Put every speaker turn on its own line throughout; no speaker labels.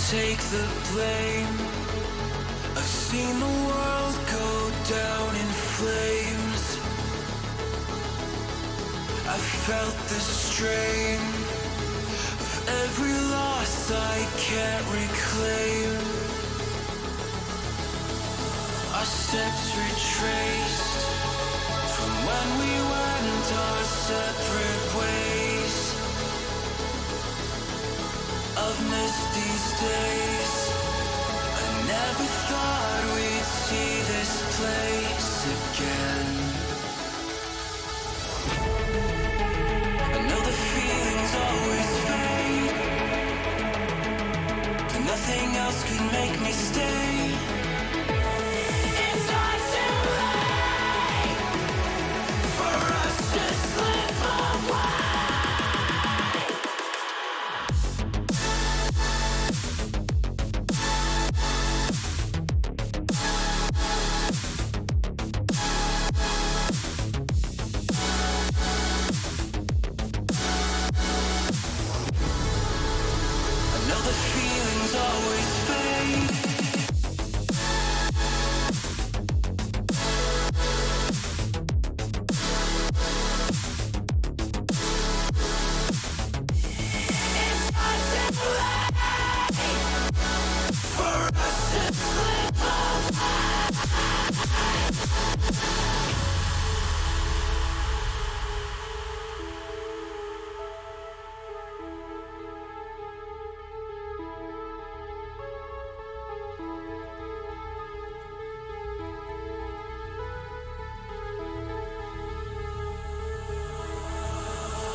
take the blame. I've seen the world go down in flames. I've felt the strain of every loss I can't reclaim. Our steps retraced from when we went our separate ways. I've missed these days. I never thought we'd see this place again. I know the feelings always fade, but nothing else could make me stay. It's not too late for us to slip away.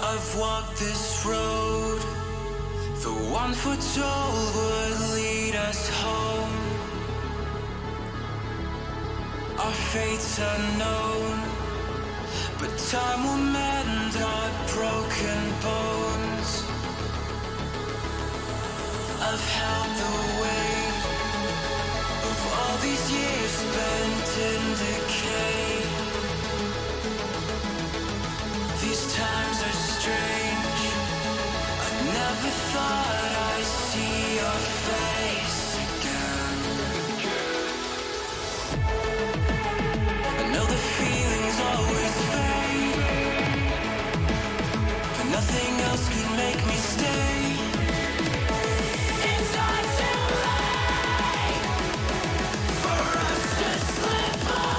I've walked this road, the one foretold would lead us home. Our fate's unknown, but time will mend our broken bones. I've held the weight of all these years spent in decay. These times are strange. I never thought I'd see your face again. I know the feelings always fade, but nothing else could make me stay. It's not too late for us to slip away.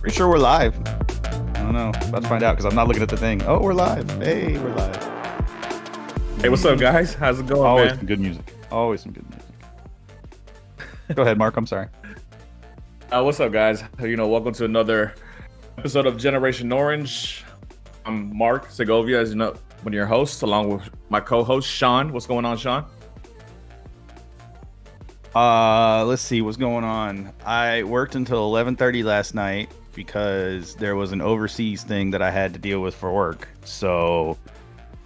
Pretty sure we're live. I don't know. About to find out because I'm not looking at the thing. Oh, we're live. Hey, we're live.
Hey, what's up, guys? How's it going,
Always
man?
some good music. Always some good music. Go ahead, Mark. I'm sorry.
What's up, guys? Welcome to another episode of Generation Orange. I'm Mark Segovia, as you know, one of your hosts, along with my co-host Sean. What's going on, Sean?
Let's see what's going on. I worked until 11:30 last night because there was an overseas thing that I had to deal with for work. So,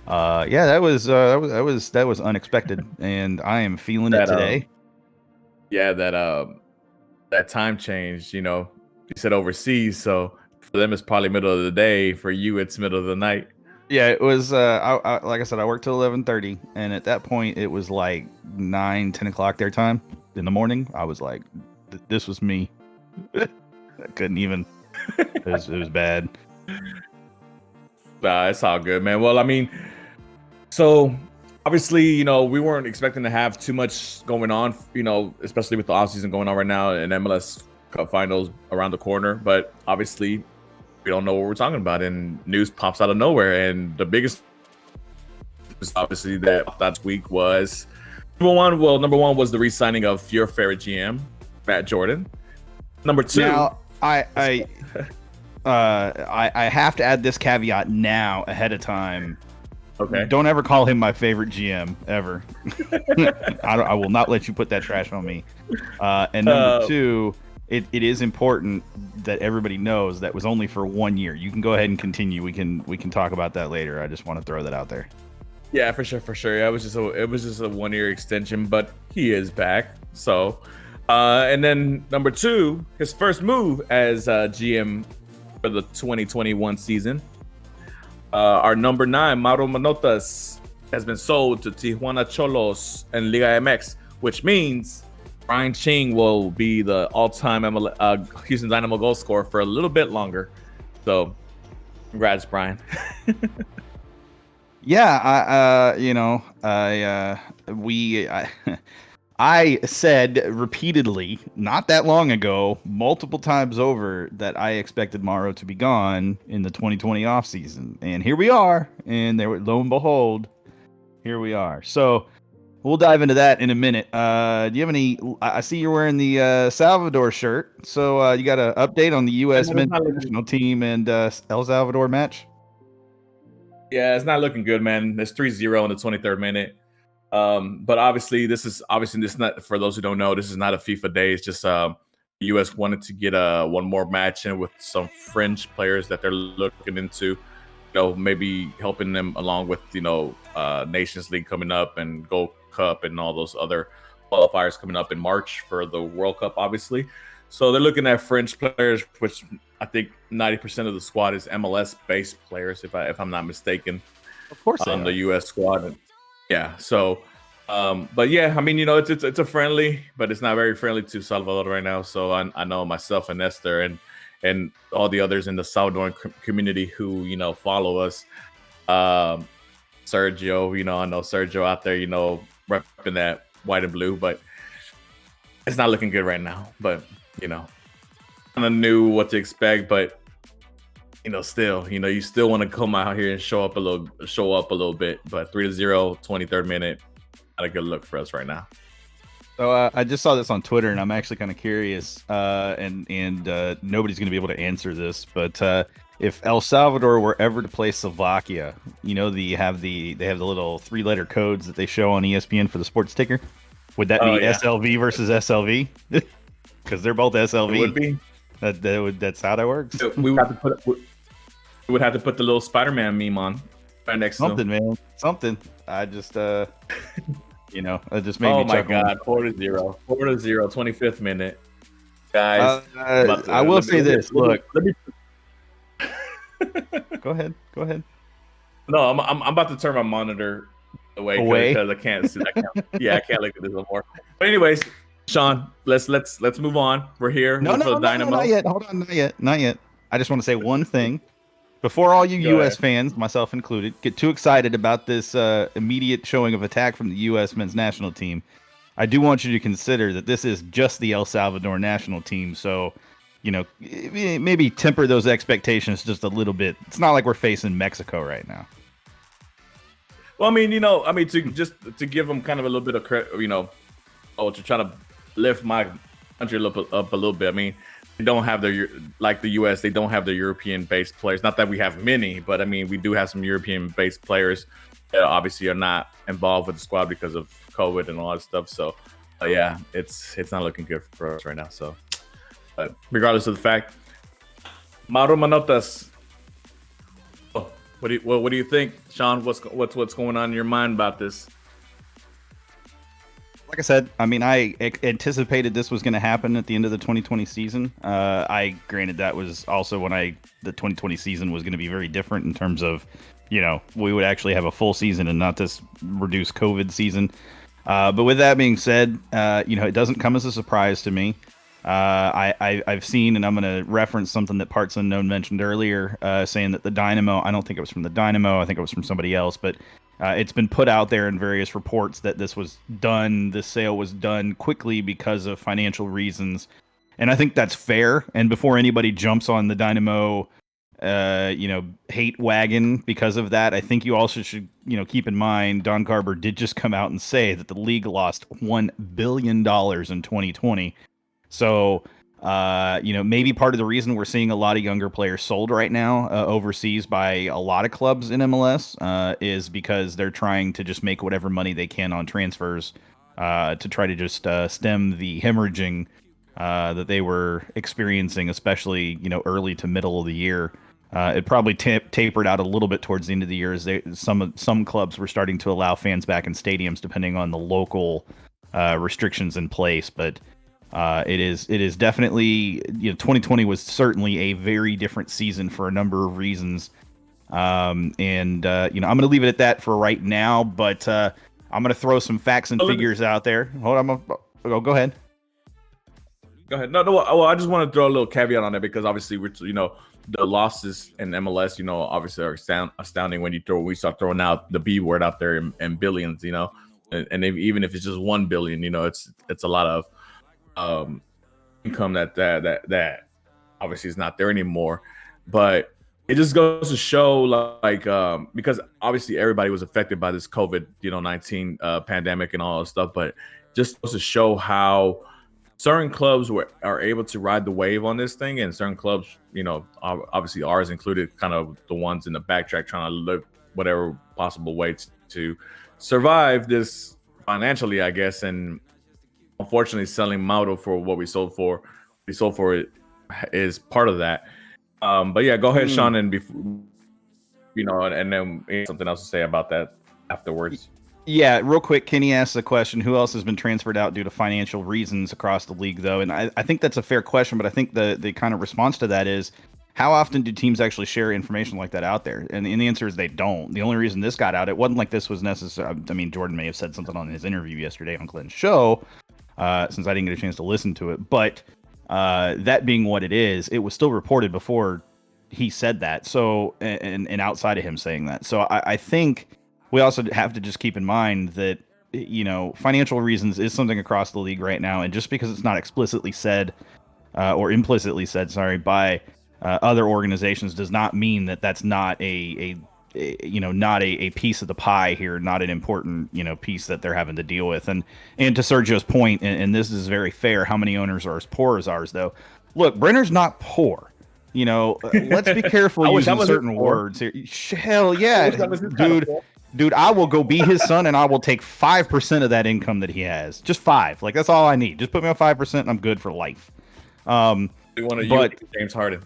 yeah, that was unexpected, and I am feeling it today.
That time change. You said overseas, so for them it's probably middle of the day. For you, it's middle of the night.
Yeah, it was. Like I said, I worked till 11:30, and at that point, it was like 9, 10 o'clock their time in the morning. I was like, "This was me." I couldn't even. It was bad.
Nah, it's all good, man. Well, I mean, so obviously, we weren't expecting to have too much going on, especially with the offseason going on right now and MLS Cup finals around the corner. But obviously, we don't know what we're talking about, and news pops out of nowhere. And the biggest is obviously that week was number one was the re-signing of your favorite GM, Matt Jordan. Number two,
now I have to add this caveat now ahead of time.
Okay.
Don't ever call him my favorite GM ever. I will not let you put that trash on me. And number two, it is important that everybody knows that was only for 1 year. You can go ahead and continue. We can talk about that later. I just want to throw that out there.
Yeah, for sure. Yeah, it was just a 1 year extension, but he is back. So, and then number two, his first move as GM for the 2021 season. Our number 9, Mauro Manotas, has been sold to Tijuana Cholos and Liga MX, which means Brian Ching will be the all-time Houston Dynamo goal scorer for a little bit longer. So, congrats, Brian.
Yeah, I said repeatedly, not that long ago, multiple times over, that I expected Mauro to be gone in the 2020 offseason. And here we are. And lo and behold, here we are. So we'll dive into that in a minute. Do you have any? I see you're wearing the Salvador shirt. So you got an update on the U.S. men's national team and El Salvador match?
Yeah, it's not looking good, man. It's 3-0 in the 23rd minute. But obviously, this is not, for those who don't know, this is not a FIFA day. It's just the U.S. wanted to get one more match in with some fringe players that they're looking into, maybe helping them along with Nations League coming up and Gold Cup and all those other qualifiers coming up in March for the World Cup, obviously. So they're looking at fringe players, which I think 90% of the squad is MLS-based players, if I'm not mistaken.
Of course,
on the U.S. squad. Yeah. So, but yeah, I mean, it's a friendly, but it's not very friendly to Salvador right now. So I know myself and Esther and all the others in the Salvadoran community who follow us. Sergio, I know Sergio out there, repping that white and blue, but it's not looking good right now. But kind of knew what to expect, but still, you still want to come out here and show up a little bit. But 3-0, 23rd minute, not a good look for us right now.
So I just saw this on Twitter, and I'm actually kind of curious. And nobody's going to be able to answer this, but if El Salvador were ever to play Slovakia, they have the little 3-letter codes that they show on ESPN for the sports ticker. Would that be SLV versus SLV? Because they're both SLV.
It would be.
That's how that works.
We would have to put the little Spider-Man meme on right next
to
him.
Man. Something. I just, it just made me chuckle.
Oh my God, 4-0, 25th minute, guys.
I will say this. Look, go ahead.
No, I'm about to turn my monitor away because I can't see. I can't look at this no more. But anyways, Sean, let's move on. We're here.
No,
Dynamo.
Not yet. Hold on, not yet. I just want to say one thing. Before all you U.S. fans, myself included, get too excited about this immediate showing of attack from the U.S. men's national team, I do want you to consider that this is just the El Salvador national team. So maybe temper those expectations just a little bit. It's not like we're facing Mexico right now.
Well, to give them kind of a little bit of credit, to try to lift my country up a little bit. I mean, they don't have like the U.S. They don't have the European-based players. Not that we have many, but I mean, we do have some European-based players that obviously are not involved with the squad because of COVID and all that stuff. So, yeah, it's not looking good for us right now. So, but regardless of the fact, Mauro Manotas. What do you think, Sean? What's going on in your mind about this?
Like I said, I mean, I anticipated this was going to happen at the end of the 2020 season. Granted that was also when the 2020 season was going to be very different in terms of, we would actually have a full season and not this reduced COVID season. But with that being said, it doesn't come as a surprise to me. I've seen, and I'm going to reference something that Parts Unknown mentioned earlier, saying that the Dynamo, I don't think it was from the Dynamo, I think it was from somebody else, but it's been put out there in various reports that this sale was done quickly because of financial reasons. And I think that's fair. And before anybody jumps on the Dynamo, hate wagon because of that, I think you also should, keep in mind, Don Garber did just come out and say that the league lost $1 billion in 2020. So, maybe part of the reason we're seeing a lot of younger players sold right now overseas by a lot of clubs in MLS is because they're trying to just make whatever money they can on transfers to try to just stem the hemorrhaging that they were experiencing, especially, early to middle of the year. It probably tapered out a little bit towards the end of the year as some clubs were starting to allow fans back in stadiums depending on the local restrictions in place, but it is definitely, 2020 was certainly a very different season for a number of reasons. I'm going to leave it at that for right now, but I'm going to throw some facts and figures out there. Hold on. Go ahead.
Go ahead. No. Well, I just want to throw a little caveat on it because obviously the losses in MLS, obviously are astounding when we start throwing out the B word out there in billions, and even if it's just 1 billion, it's a lot of income that obviously is not there anymore. But it just goes to show because obviously everybody was affected by this COVID-19 pandemic and all that stuff, but just goes to show how certain clubs are able to ride the wave on this thing, and certain clubs, obviously ours included, kind of the ones in the backtrack trying to live whatever possible way to survive this financially, I guess. And unfortunately, selling Mauro for what we sold for it is part of that. But yeah, go ahead, Sean, and and then something else to say about that afterwards.
Yeah, real quick, Kenny asked the question, who else has been transferred out due to financial reasons across the league, though? And I think that's a fair question, but I think the kind of response to that is, how often do teams actually share information like that out there? And the answer is they don't. The only reason this got out, it wasn't like this was necessary. I mean, Jordan may have said something on his interview yesterday on Glenn's show, since I didn't get a chance to listen to it. But that being what it is, it was still reported before he said that. So, and outside of him saying that. So I think we also have to just keep in mind that, financial reasons is something across the league right now. And just because it's not explicitly said or implicitly said, by other organizations does not mean that that's not not a piece of the pie here, not an important, piece that they're having to deal with. And to Sergio's point, and this is very fair, how many owners are as poor as ours, though? Look, Brenner's not poor. Let's be careful using certain words here. Hell yeah, dude, I will go be his son and I will take 5% of that income that he has. Just 5. Like, that's all I need. Just put me on 5% and I'm good for life.
We want to use James Harden.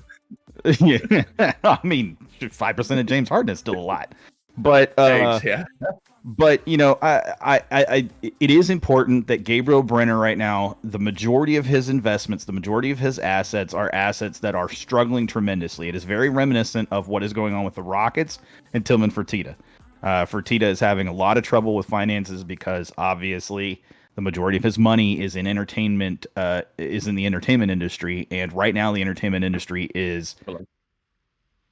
Yeah, I mean, 5% of James Harden is still a lot, but
yeah.
But I it is important that Gabriel Brenner right now, the majority of his investments, the majority of his assets are assets that are struggling tremendously. It is very reminiscent of what is going on with the Rockets and Tillman Fertitta. Fertitta is having a lot of trouble with finances because obviously the majority of his money is in entertainment, is in the entertainment industry, and right now the entertainment industry is,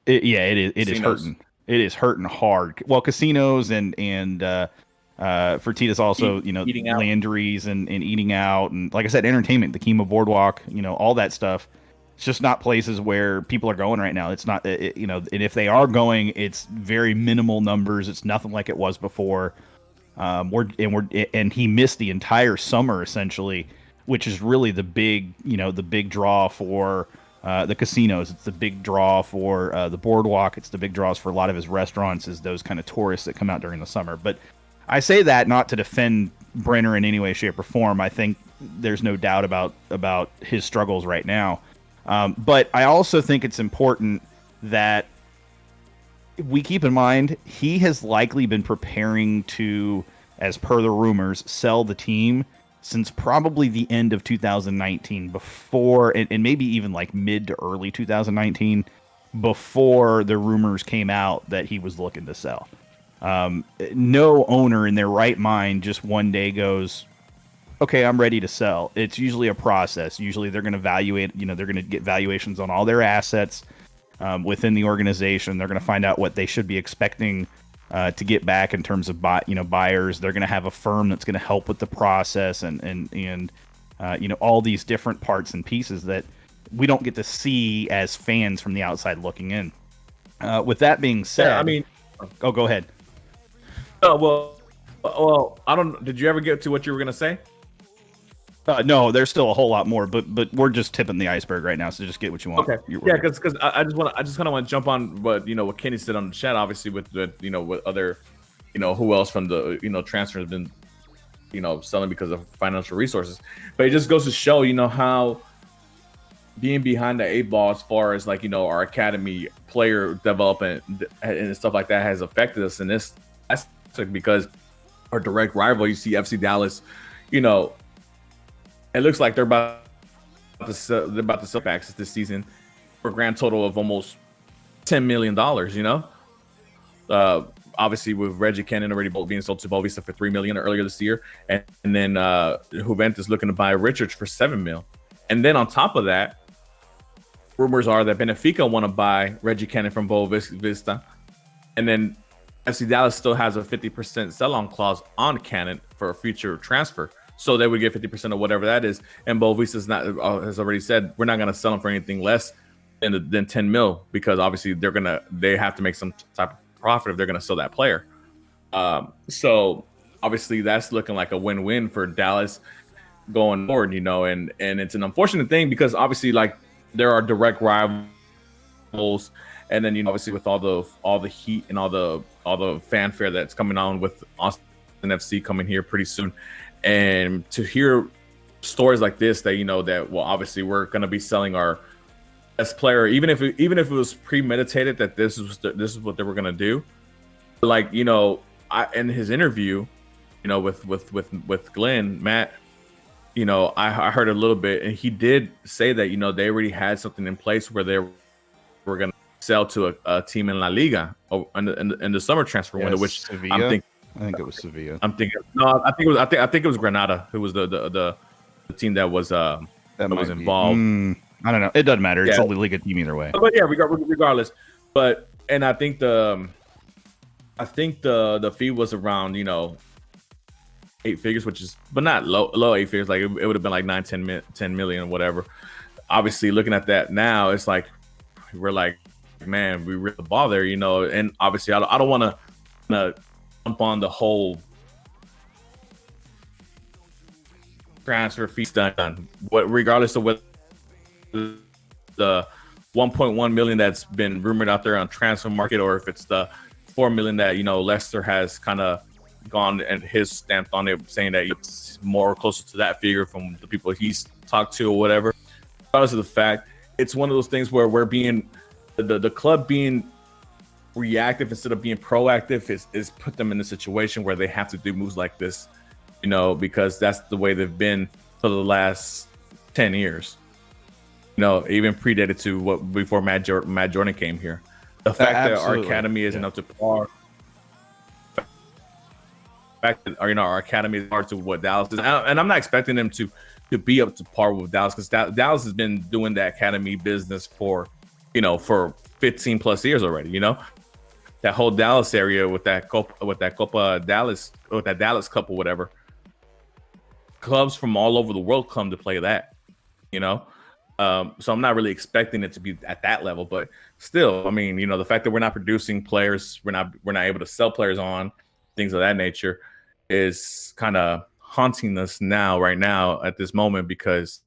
it is hurting. It is hurting hard. Well, casinos and Fertitta's also Landry's and eating out, and like I said, entertainment, the Kima Boardwalk, all that stuff. It's just not places where people are going right now. It's not, you know, and if they are going, it's very minimal numbers. It's nothing like it was before. And he missed the entire summer essentially, which is really the big, you know, the big draw for the casinos. It's the big draw for the boardwalk. It's the big draws for a lot of his restaurants, is those kind of tourists that come out during the summer. But I say that not to defend Brenner in any way, shape, or form. I think there's no doubt about his struggles right now. But I also think it's important that we keep in mind he has likely been preparing to, as per the rumors, sell the team since probably the end of 2019, before, and maybe even like mid to early 2019, before the rumors came out that he was looking to sell. No owner in their right mind just one day goes, okay, I'm ready to sell. It's usually a process. Usually they're going to evaluate, you know, they're going to get valuations on all their assets within the organization. They're going to find out what they should be expecting to get back in terms of buyers. They're going to have a firm that's going to help with the process and you know, all these different parts and pieces that we don't get to see as fans from the outside looking in. With that being said,
yeah, I mean,
oh, go ahead.
Well, I don't. Did you ever get to what you were gonna say?
No, there's still a whole lot more, but we're just tipping the iceberg right now. So just get what you want.
Okay. Yeah, because I just kind of want to jump on what what Kenny said on the chat. Obviously, with the with other, who else from the transfer has been, selling because of financial resources. But it just goes to show, how being behind the eight ball as far as our academy player development and stuff like that has affected us in this aspect, because our direct rival, you see FC Dallas, it looks like they're about to sell access this season for a grand total of almost $10 million. Obviously with Reggie Cannon already being sold to Boavista for $3 million earlier this year, and then Juventus looking to buy Richards for $7 million. And then on top of that, rumors are that Benfica want to buy Reggie Cannon from Boavista, and then FC Dallas still has a 50% sell-on clause on Cannon for a future transfer. So they would get 50% of whatever that is. And Boavista's has already said, we're not going to sell them for anything less than 10 mil, because obviously they have to make some type of profit if they're going to sell that player. So obviously that's looking like a win-win for Dallas going forward, and it's an unfortunate thing because obviously there are direct rivals. And then, obviously with all the heat and all the fanfare that's coming on with Austin FC coming here pretty soon. And to hear stories like this, that that, well, obviously we're going to be selling our best player, even if it was premeditated that this is what they were going to do. In his interview, with Glenn Matt, I heard a little bit, and he did say that they already had something in place where they were going to sell to a team in La Liga in the summer transfer window, which
Sevilla? I think it was Sevilla.
I'm thinking no. I think it was Granada who was the team that was involved.
I don't know. It doesn't matter. It's
Yeah.
a Liga team either way.
But yeah, regardless. And I think the fee was around 8 figures, but not low 8 figures. Like it would have been like 10 million or whatever. Obviously, looking at that now, it's like we're like, man, we ripped the ball there, And obviously, I don't want to jump on the whole transfer fee done. Regardless of what the 1.1 million that's been rumored out there on transfer market, or if it's the 4 million that Leicester has kind of gone and his stamped on it, saying that it's more closer to that figure from the people he's talked to or whatever. Regardless of the fact, it's one of those things where we're being the club being reactive instead of being proactive is put them in a situation where they have to do moves like this, because that's the way they've been for the last 10 years. Even predated to before Matt Jordan came here. The fact that our academy isn't up to par. The fact that our academy is hard to what Dallas is, and I'm not expecting them to be up to par with Dallas, because Dallas has been doing the academy business for 15 plus years already. That whole Dallas area with that Copa Dallas, with that Dallas Cup or whatever. Clubs from all over the world come to play that. So I'm not really expecting it to be at that level, but still, I mean, the fact that we're not producing players, we're not able to sell players on things of that nature is kind of haunting us right now at this moment, because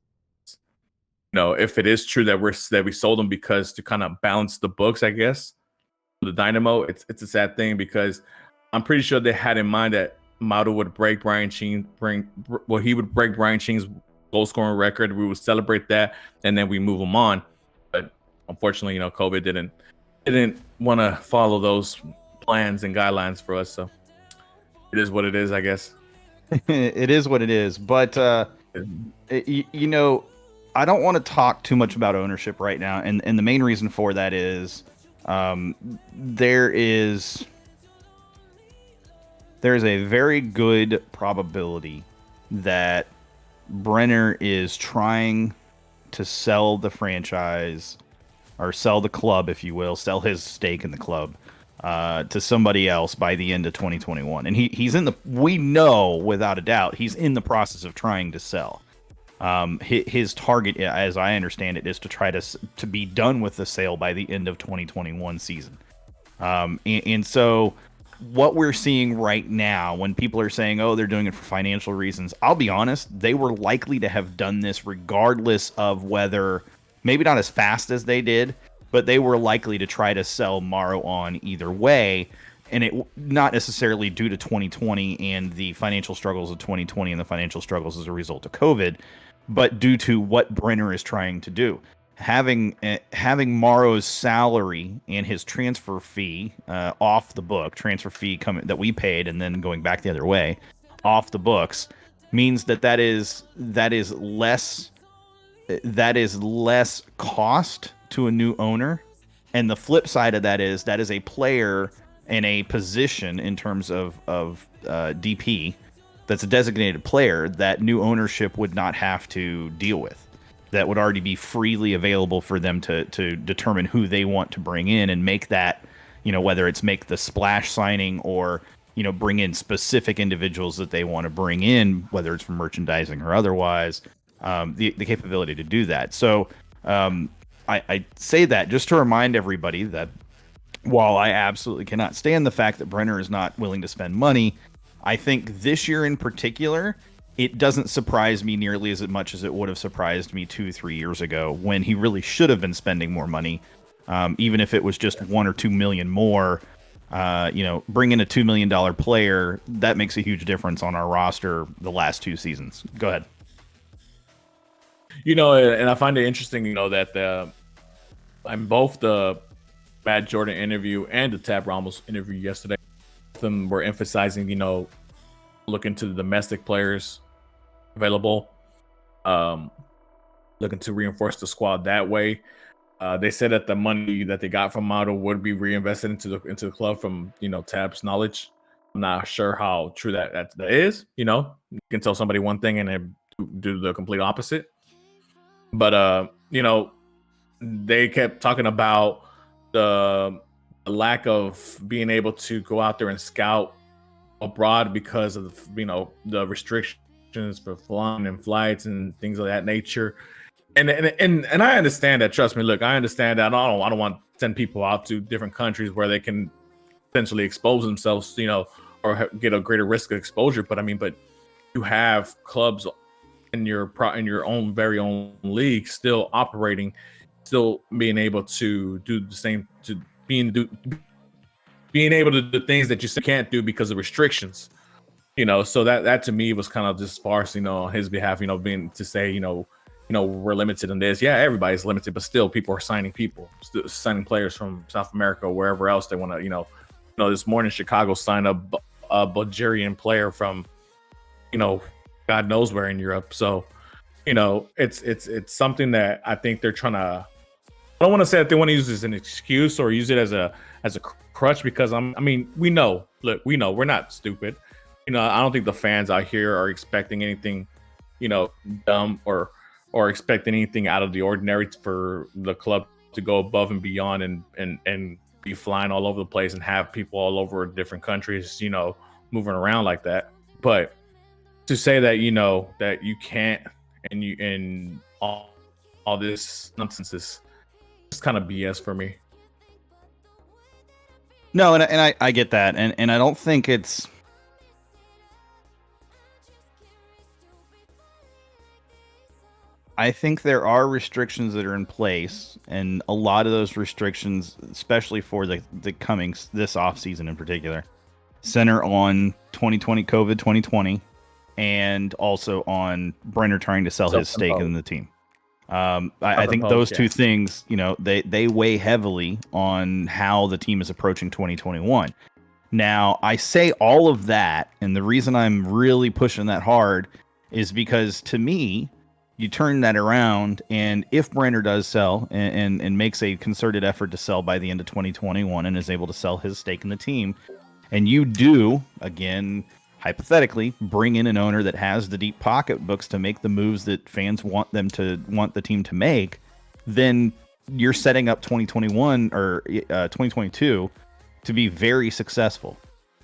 if it is true that we sold them because to kind of balance the books, I guess, the Dynamo, it's a sad thing, because I'm pretty sure they had in mind that Mauro would break he would break Brian Ching's goal scoring record. We would celebrate that, and then we move him on. But unfortunately, COVID didn't want to follow those plans and guidelines for us. So it is what it is, I guess.
It is what it is. But I don't want to talk too much about ownership right now, and the main reason for that is there is a very good probability that Brenner is trying to sell the franchise, or sell the club, if you will, sell his stake in the club to somebody else by the end of 2021. And we know without a doubt, he's in the process of trying to sell. His target, as I understand it, is to try to be done with the sale by the end of 2021 season. And so what we're seeing right now, when people are saying, oh, they're doing it for financial reasons, I'll be honest, they were likely to have done this regardless of whether, maybe not as fast as they did, but they were likely to try to sell Mauro on either way. And it not necessarily due to 2020 and the financial struggles of 2020 and the financial struggles as a result of COVID, but due to what Brenner is trying to do. Having Mauro's salary and his transfer fee off the book, transfer fee that we paid and then going back the other way, off the books, means that is less cost to a new owner. And the flip side of that is a player in a position in terms of DP that's a designated player that new ownership would not have to deal with. That would already be freely available for them to determine who they want to bring in and make that, whether it's make the splash signing or, bring in specific individuals that they want to bring in, whether it's from merchandising or otherwise, the capability to do that. So I say that just to remind everybody that while I absolutely cannot stand the fact that Brenner is not willing to spend money, I think this year in particular, it doesn't surprise me nearly as much as it would have surprised me 2-3 years ago, when he really should have been spending more money, even if it was just $1 or $2 million more. Bring in a $2 million player, that makes a huge difference on our roster the last 2 seasons. Go ahead.
And I find it interesting, that in both the Matt Jordan interview and the Tab Ramos interview yesterday, them were emphasizing, looking to the domestic players available, looking to reinforce the squad that way. They said that the money that they got from Mauro would be reinvested into the club from Tab's knowledge. I'm not sure how true that is. You can tell somebody one thing and then do the complete opposite. But they kept talking about the lack of being able to go out there and scout abroad because of the restrictions for flying and flights and things of that nature. And I understand that. Trust me. Look, I understand that. I don't want to send people out to different countries where they can potentially expose themselves, or get a greater risk of exposure. But you have clubs in your own very own league still operating, still being able to do the same, to being able to do things that you can't do because of restrictions. So that to me was kind of just farce, on his behalf, being to say, we're limited in this. Yeah, everybody's limited, but still people are signing players from South America or wherever else they want to, this morning Chicago signed a Bulgarian player from, God knows where in Europe. So, it's something that I think they're trying to, I don't want to say that they want to use this as an excuse or use it as a crutch, because we know we're not stupid. I don't think the fans out here are expecting anything, dumb or expecting anything out of the ordinary for the club to go above and beyond and be flying all over the place and have people all over different countries, moving around like that. But to say that, that you can't and all this nonsense is just kind of BS for me.
No, and I get that, and I don't think it's. I think there are restrictions that are in place, and a lot of those restrictions, especially for the coming this off season in particular, center on 2020 COVID 2020, and also on Brenner trying to sell his stake in the team. I think those two things, they weigh heavily on how the team is approaching 2021. Now, I say all of that, and the reason I'm really pushing that hard is because, to me, you turn that around, and if Brenner does sell and makes a concerted effort to sell by the end of 2021 and is able to sell his stake in the team, and you do, again, hypothetically, bring in an owner that has the deep pocketbooks to make the moves that fans want the team to make, then you're setting up 2021 or 2022 to be very successful.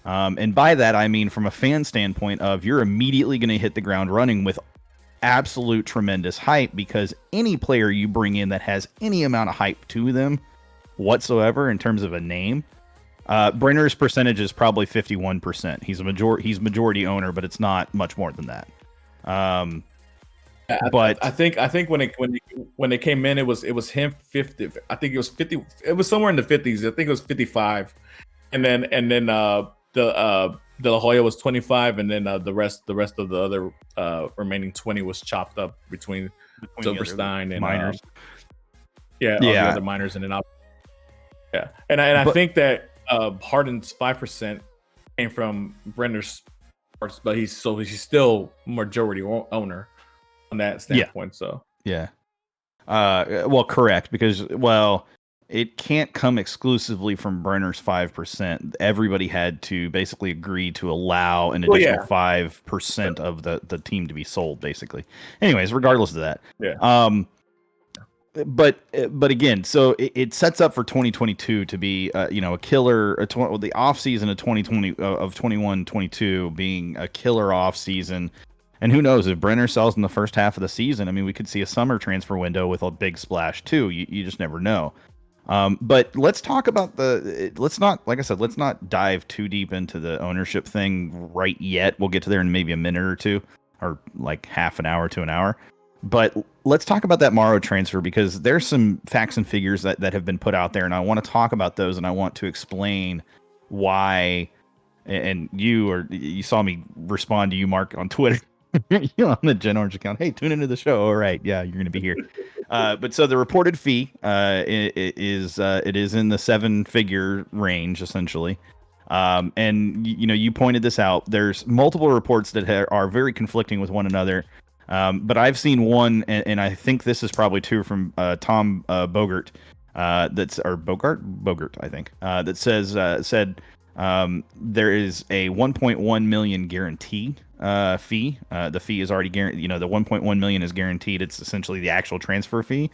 And by that, I mean from a fan standpoint of you're immediately going to hit the ground running with absolute tremendous hype, because any player you bring in that has any amount of hype to them whatsoever in terms of a name, Brenner's percentage is probably 51%. He's majority owner, but it's not much more than that. But
I think when it came in, it was him 50. I think it was 50. It was somewhere in the 50s. I think it was 55, and then De La Hoya was 25, and then the rest of the other remaining 20 was chopped up between Silverstein and
miners.
All the other miners, and then I think that Harden's 5% came from Brenner's parts, but he's still majority owner on that standpoint.
Well, correct, because it can't come exclusively from Brenner's 5%. Everybody had to basically agree to allow an additional 5% of the team to be sold, basically. Anyways, regardless of that.
Yeah.
But again, so it sets up for 2022 to be a killer. The off season of 2020 of 21-22 being a killer off season, and who knows if Brenner sells in the first half of the season? I mean, we could see a summer transfer window with a big splash too. You just never know. But let's talk about let's not dive too deep into the ownership thing right yet. We'll get to there in maybe a minute or two, or like half an hour to an hour. But let's talk about that Morrow transfer, because there's some facts and figures that have been put out there, and I want to talk about those, and I want to explain why. And you saw me respond to you, Mark, on Twitter, on the Gen Orange account. Hey, tune into the show. All right, yeah, you're going to be here. But so the reported fee it is in the 7-figure range, essentially. And you pointed this out. There's multiple reports that are very conflicting with one another. But I've seen one, and I think this is probably true, from Tom Bogart, Bogart, I think, that said there is a 1.1 million guarantee fee. The fee is already guaranteed. The 1.1 million is guaranteed. It's essentially the actual transfer fee.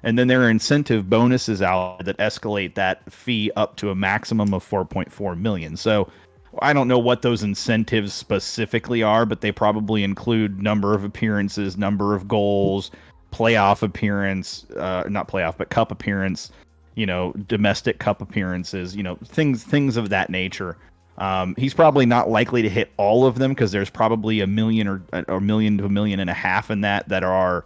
And then there are incentive bonuses out that escalate that fee up to a maximum of 4.4 million. So I don't know what those incentives specifically are, but they probably include number of appearances, number of goals, playoff appearance, not playoff, but cup appearance, domestic cup appearances, things of that nature. He's probably not likely to hit all of them, because there's probably a million or a million to a million and a half in that are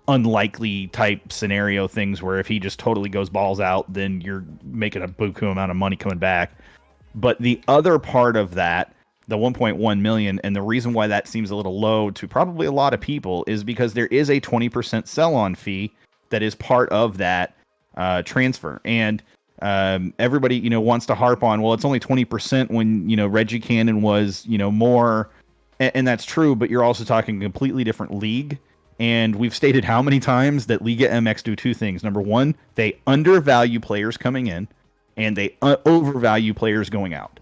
unlikely type scenario things where if he just totally goes balls out, then you're making a buku amount of money coming back. But the other part of that, the 1.1 million, and the reason why that seems a little low to probably a lot of people, is because there is a 20% sell-on fee that is part of that transfer. And everybody, wants to harp on, well, it's only 20% when, Reggie Cannon was, more, and that's true, but you're also talking a completely different league. And we've stated how many times that Liga MX do two things. Number one, they undervalue players coming in, and they overvalue players going out.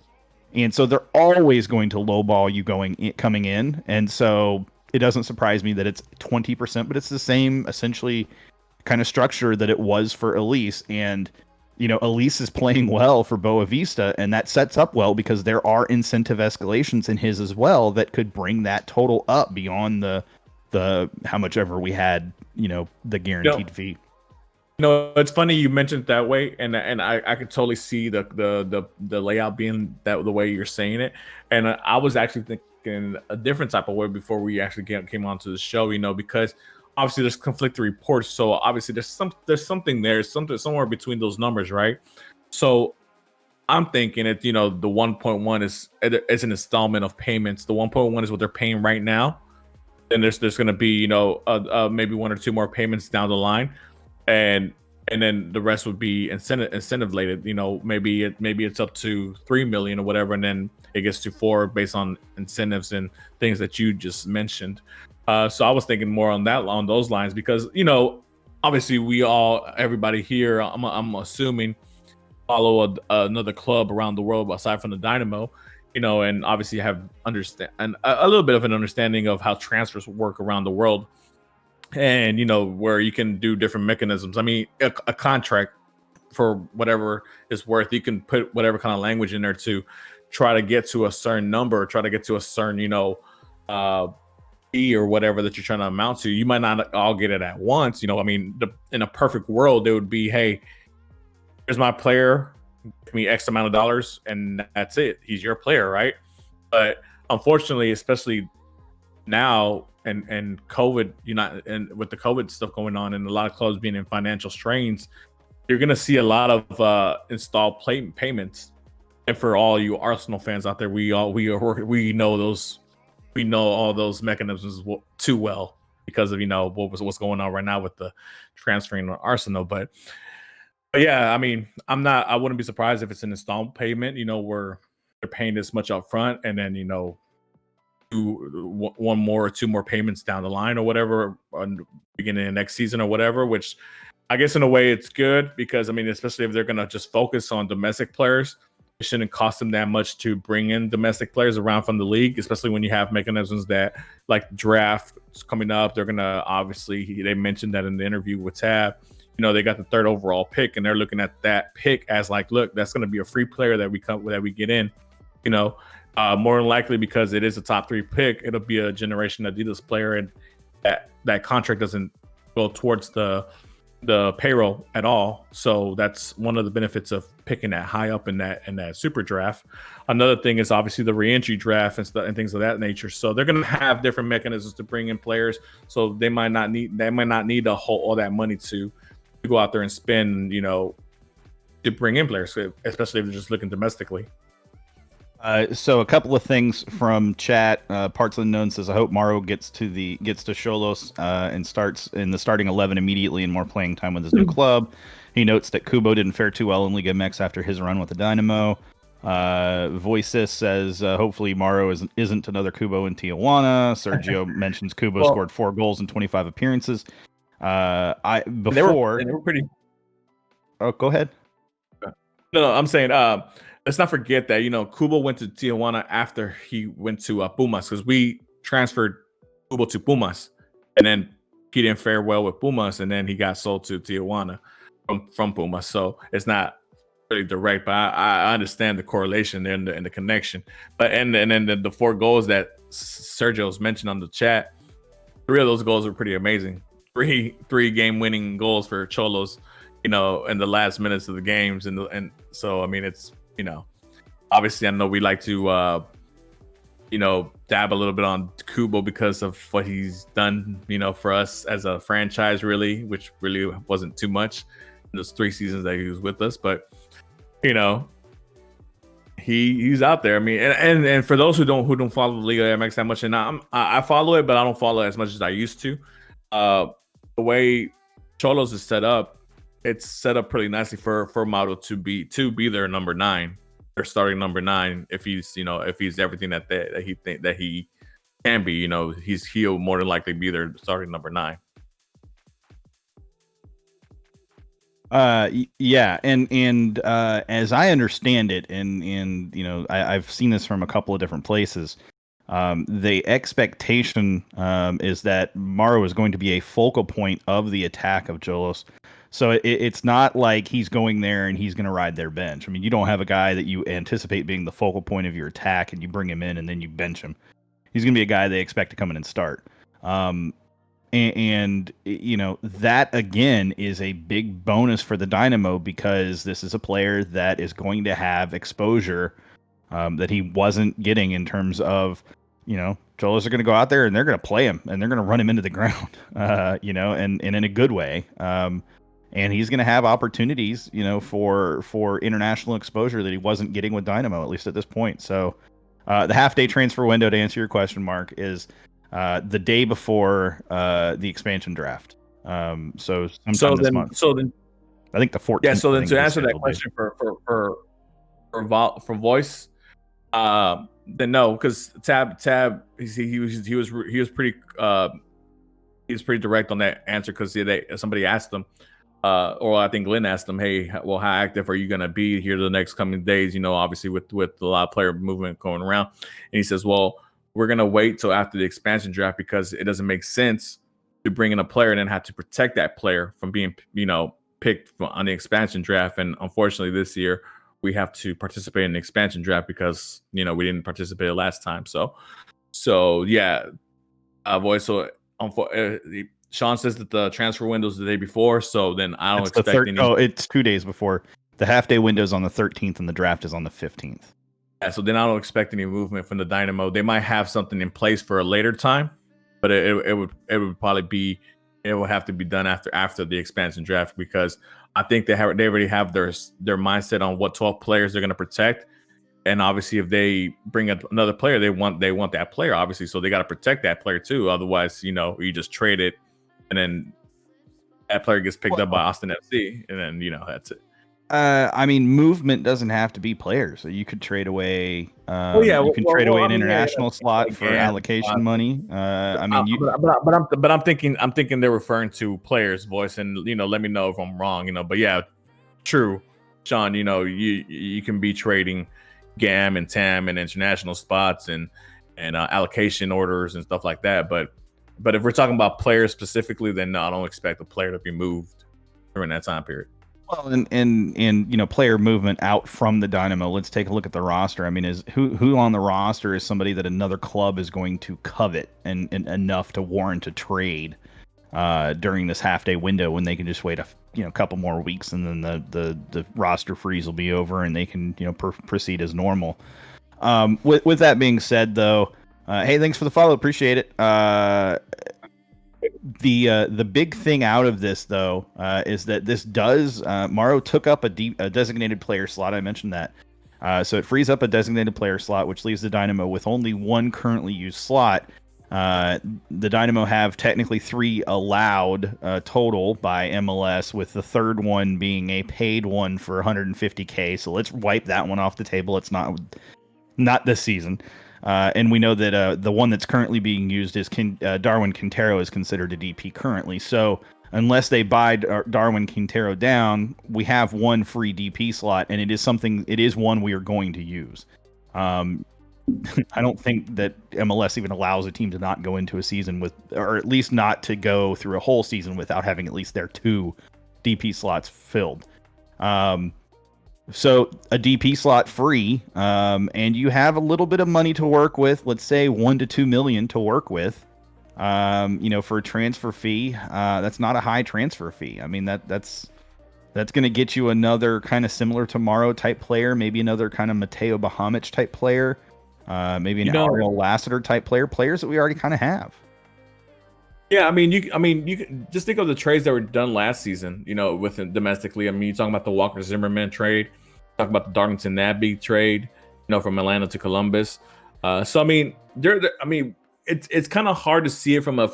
And so they're always going to lowball you coming in. And so it doesn't surprise me that it's 20%, but it's the same essentially kind of structure that it was for Elise. And, Elise is playing well for Boa Vista, and that sets up well because there are incentive escalations in his as well that could bring that total up beyond the how much ever we had, the guaranteed fee.
It's funny you mentioned it that way, and I could totally see the layout being that the way you're saying it, and I was actually thinking a different type of way before we actually came onto the show, because obviously there's conflicting reports, so obviously there's something somewhere between those numbers, right? So I'm thinking it, the 1.1 is an installment of payments. The 1.1 is what they're paying right now. Then there's going to be maybe one or two more payments down the line, and then the rest would be incentive related. Maybe it's up to 3 million or whatever, and then it gets to 4 based on incentives and things that you just mentioned. So I was thinking more on those lines because obviously everybody here, I'm assuming, follow another club around the world aside from the Dynamo, and obviously have understand and a little bit of an understanding of how transfers work around the world, and where you can do different mechanisms. I mean, a contract for whatever it's worth, you can put whatever kind of language in there to try to get to a certain number, try to get to a certain fee or whatever that you're trying to amount to. You might not all get it at once. I mean, in a perfect world, it would be, hey, here's my player, give me X amount of dollars, and that's it. He's your player, right? But unfortunately, especially now and COVID, and with the COVID stuff going on, and a lot of clubs being in financial strains, you're gonna see a lot of installed payments. And for all you Arsenal fans out there, we know those, we know all those mechanisms too well because of what's going on right now with the transferring of Arsenal, but yeah, I mean, I wouldn't be surprised if it's an installment payment, where they're paying this much up front and then, one more or two more payments down the line or whatever, beginning of next season or whatever, which I guess in a way it's good because, I mean, especially if they're going to just focus on domestic players, it shouldn't cost them that much to bring in domestic players around from the league, especially when you have mechanisms that, like, draft is coming up. They're going to, obviously, they mentioned that in the interview with Tab, they got the 3rd overall pick, and they're looking at that pick as like, look, that's going to be a free player that we get in. More than likely because it is a top 3 pick, it'll be a Generation Adidas player, and that contract doesn't go towards the payroll at all. So that's one of the benefits of picking that high up in that super draft. Another thing is obviously the reentry draft and things of that nature. So they're going to have different mechanisms to bring in players. So they might not need all that money to go out there and spend, to bring in players, especially if they're just looking domestically.
So a couple of things from chat. Parts Unknown says, I hope Mauro gets to Xolos and starts in the starting 11 immediately and more playing time with his new club. He notes that Kubo didn't fare too well in Liga MX after his run with the Dynamo. Voices says, hopefully Mauro isn't another Kubo in Tijuana. Sergio mentions Kubo scored 4 goals in 25 appearances. They were pretty. Oh, go ahead.
No, I'm saying, let's not forget that Kubo went to Tijuana after he went to Pumas, because we transferred Kubo to Pumas, and then he didn't fare well with Pumas, and then he got sold to Tijuana from Pumas. So it's not really direct, but I understand the correlation there and the connection. But and then the 4 goals that Sergio's mentioned on the chat, 3 of those goals were pretty amazing. 3 game-winning goals for Xolos, in the last minutes of the games, and so I mean, it's obviously I know we like to dab a little bit on Kubo because of what he's done, for us as a franchise, really, which really wasn't too much in those 3 seasons that he was with us, but he's out there. I mean, and for those who don't follow the Liga MX that much, and I follow it, but I don't follow it as much as I used to. The way Xolos is set up, it's set up pretty nicely for Mauro to be their number 9, their starting number 9. If he's everything that he can be, he'll more than likely be their starting number 9.
Yeah, and as I understand it, and I've seen this from a couple of different places. The expectation is that Mauro is going to be a focal point of the attack of Xolos. So it's not like he's going there and he's going to ride their bench. I mean, you don't have a guy that you anticipate being the focal point of your attack and you bring him in and then you bench him. He's going to be a guy they expect to come in and start. And you know, that again is a big bonus for the Dynamo because this is a player that is going to have exposure that he wasn't getting in terms of, you know, Cholos are going to go out there and they're going to play him and they're going to run him into the ground, you know, and in a good way. And he's going to have opportunities, you know, for international exposure that he wasn't getting with Dynamo, at least at this point. So the half-day transfer window, to answer your question, Mark, is the day before the expansion draft. So sometime this month.
So then,
I think the 14th.
yeah. So then,
to
to answer that question for voice, then no, because Tab he was pretty direct on that answer because somebody asked him, or I think Glenn asked him, hey, well, how active are you going to be here the next coming days? You know, obviously with a lot of player movement going around, and he says, well, we're going to wait till after the expansion draft because it doesn't make sense to bring in a player and then have to protect that player from being, you know, picked on the expansion draft. And unfortunately, this year we have to participate in the expansion draft because, you know, we didn't participate last time. So yeah, voice. So Sean says that the transfer window is the day before. So then I don't expect any.
Oh, it's 2 days before. The half day window is on the 13th and the draft is on the 15th.
Yeah, so then I don't expect any movement from the Dynamo. They might have something in place for a later time, but it would probably be, it would have to be done after the expansion draft because I think they already have their mindset on what 12 players they're going to protect, and obviously if they bring another player, they want that player obviously, so they got to protect that player too. Otherwise, you know, you just trade it, and then that player gets picked up by Austin FC, and then, you know, that's it.
I mean, movement doesn't have to be players. So you could trade away. You can trade away an international slot for allocation money. I mean,
but I'm thinking they're referring to players, voice, and, you know, let me know if I'm wrong, you know. But yeah, true, Sean. You know, you can be trading GAM and TAM and international spots and allocation orders and stuff like that. But if we're talking about players specifically, then no, I don't expect a player to be moved during that time period.
Well, and you know, player movement out from the Dynamo. Let's take a look at the roster. I mean, is who on the roster is somebody that another club is going to covet and enough to warrant a trade during this half day window when they can just wait a couple more weeks and then the roster freeze will be over and they can, you know, proceed as normal. With that being said, though, hey, thanks for the follow, appreciate it. The big thing out of this, though, is that this does Morrow took up a designated player slot. I mentioned that, so it frees up a designated player slot, which leaves the Dynamo with only one currently used slot. The Dynamo have technically 3 allowed total by MLS, with the third one being a paid one for $150K. So let's wipe that one off the table. It's not this season. And we know that the one that's currently being used is Darwin Quintero is considered a DP currently. So unless they buy Darwin Quintero down, we have one free DP slot, and it is one we are going to use. I don't think that MLS even allows a team to not go into a season with, or at least not to go through a whole season without having at least their 2 DP slots filled. So a DP slot free, and you have a little bit of money to work with. Let's say $1 to $2 million to work with. You know, for a transfer fee, that's not a high transfer fee. I mean, that's going to get you another kind of similar to Morrow type player, maybe another kind of Mateo Bahamic type player, maybe an Ariel Lassiter type player. Players that we already kind of have.
Yeah, I mean, you can just think of the trades that were done last season, you know, within domestically. I mean, you're talking about the Walker Zimmerman trade, talking about the Darlington Nabby trade, you know, from Atlanta to Columbus. So I mean, it's kind of hard to see it from a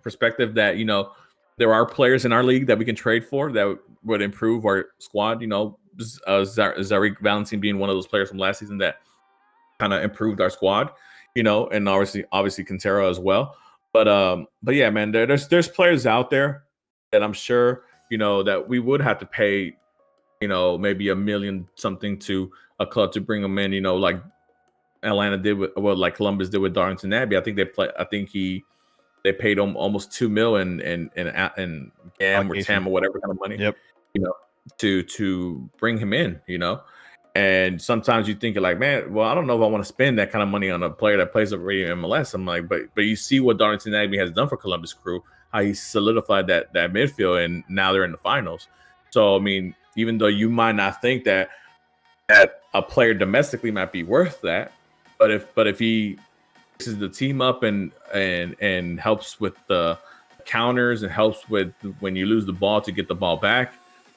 perspective that, you know, there are players in our league that we can trade for that would improve our squad. You know, Zarik Valentin being one of those players from last season that kind of improved our squad, you know, and obviously Quintero as well. But yeah, man, there's players out there that I'm sure, you know, that we would have to pay, you know, maybe $1 million something to a club to bring them in, you know, like Atlanta did like Columbus did with Darlington Nabby. I think they paid him almost $2 million in GAM or TAM or whatever kind of money,
yep,
you know, to bring him in, you know. And sometimes you think like, man, well, I don't know if I want to spend that kind of money on a player that plays already in MLS. I'm like, but you see what Darlington Nagbe has done for Columbus Crew, how he solidified that midfield, and now they're in the finals. So I mean, even though you might not think that a player domestically might be worth that, but if he fixes the team up and helps with the counters and helps with when you lose the ball to get the ball back,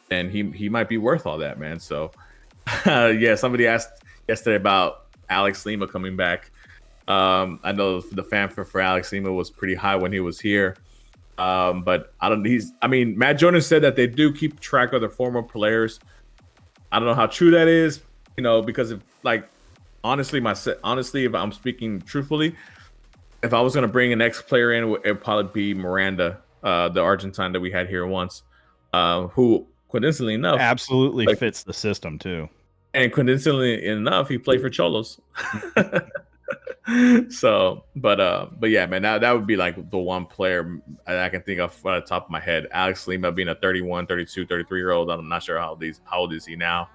then he might be worth all that, man. So yeah, somebody asked yesterday about Alex Lima coming back. I know the fanfare for Alex Lima was pretty high when he was here. But Matt Jordan said that they do keep track of their former players. I don't know how true that is, because if honestly, if I'm speaking truthfully, if I was going to bring an ex-player in, it would probably be Miranda, the Argentine that we had here once, who coincidentally enough
absolutely fits the system too.
And coincidentally enough, he played for Cholos. So, but yeah, man, that would be like the one player I can think of at the top of my head. Alex Lima being a 31, 32, 33-year-old. I'm not sure how old is he now.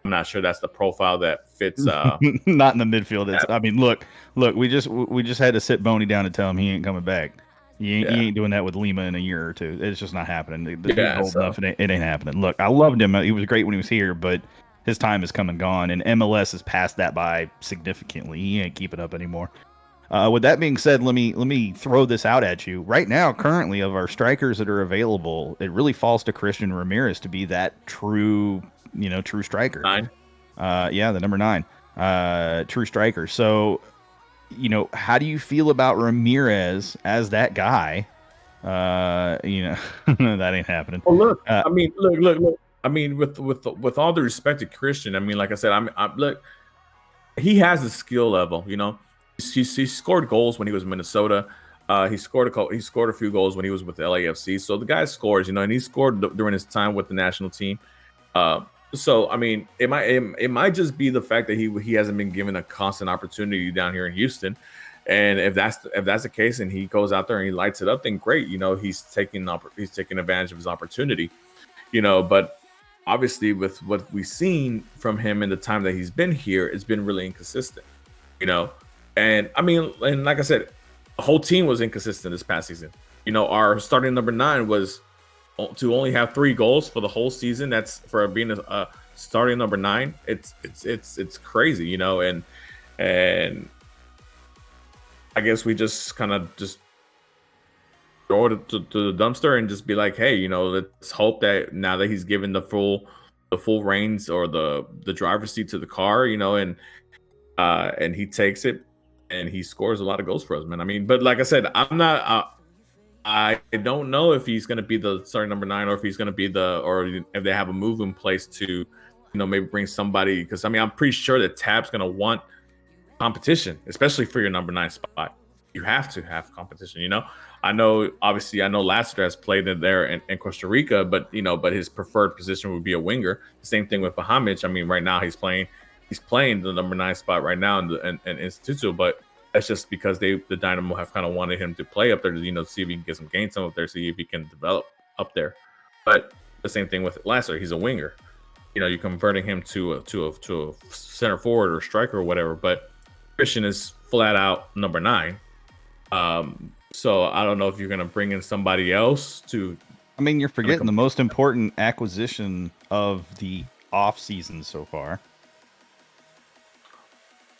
I'm not sure that's the profile that fits.
Not in the midfield. I mean, look, we just had to sit Boney down and tell him he ain't coming back. You ain't doing that with Lima in a year or two. It's just not happening. He's old enough. It ain't happening. Look, I loved him. He was great when he was here, but his time has come and gone, and MLS has passed that by significantly. He ain't keeping up anymore. With that being said, let me throw this out at you. Right now, currently, of our strikers that are available, it really falls to Christian Ramirez to be that true striker.
9.
The number 9, true striker. So, how do you feel about Ramirez as that guy? That ain't happening.
Well, look, look. I mean, with all the respect to Christian, I mean, like I said, look, he has the skill level. He scored goals when he was in Minnesota. He scored a few goals when he was with the LAFC. So the guy scores, and he scored during his time with the national team. So I mean, it might just be the fact that he hasn't been given a constant opportunity down here in Houston. And if that's the case, and he goes out there and he lights it up, then great. He's taking advantage of his opportunity. But obviously, with what we've seen from him in the time that he's been here, it's been really inconsistent. And I mean, and like I said, the whole team was inconsistent this past season. Our starting number 9 was to only have 3 goals for the whole season. That's for being a starting number 9. It's crazy, and I guess we just kind of just throw it to the dumpster and just be like, hey, let's hope that now that he's given the full reins or the driver's seat to the car, and he takes it and he scores a lot of goals for us, man. I mean, but like I said, I don't know if he's going to be the starting number 9 or if he's going to be or if they have a move in place to, maybe bring somebody, because I mean, I'm pretty sure that Tab's going to want competition, especially for your number 9 spot. You have to have competition, I know Lassiter has played in there in Costa Rica, but his preferred position would be a winger. The same thing with Bahamic. I mean, right now he's playing the number 9 spot right now in Instituto, but that's just because the Dynamo have kind of wanted him to play up there to see if he can get some game time up there, see if he can develop up there. But the same thing with Lassiter, he's a winger. You're converting him to a center forward or striker or whatever. But Christian is flat out number 9. So I don't know if you're going to bring in somebody else to.
I mean, you're forgetting the most important acquisition of the off season so far.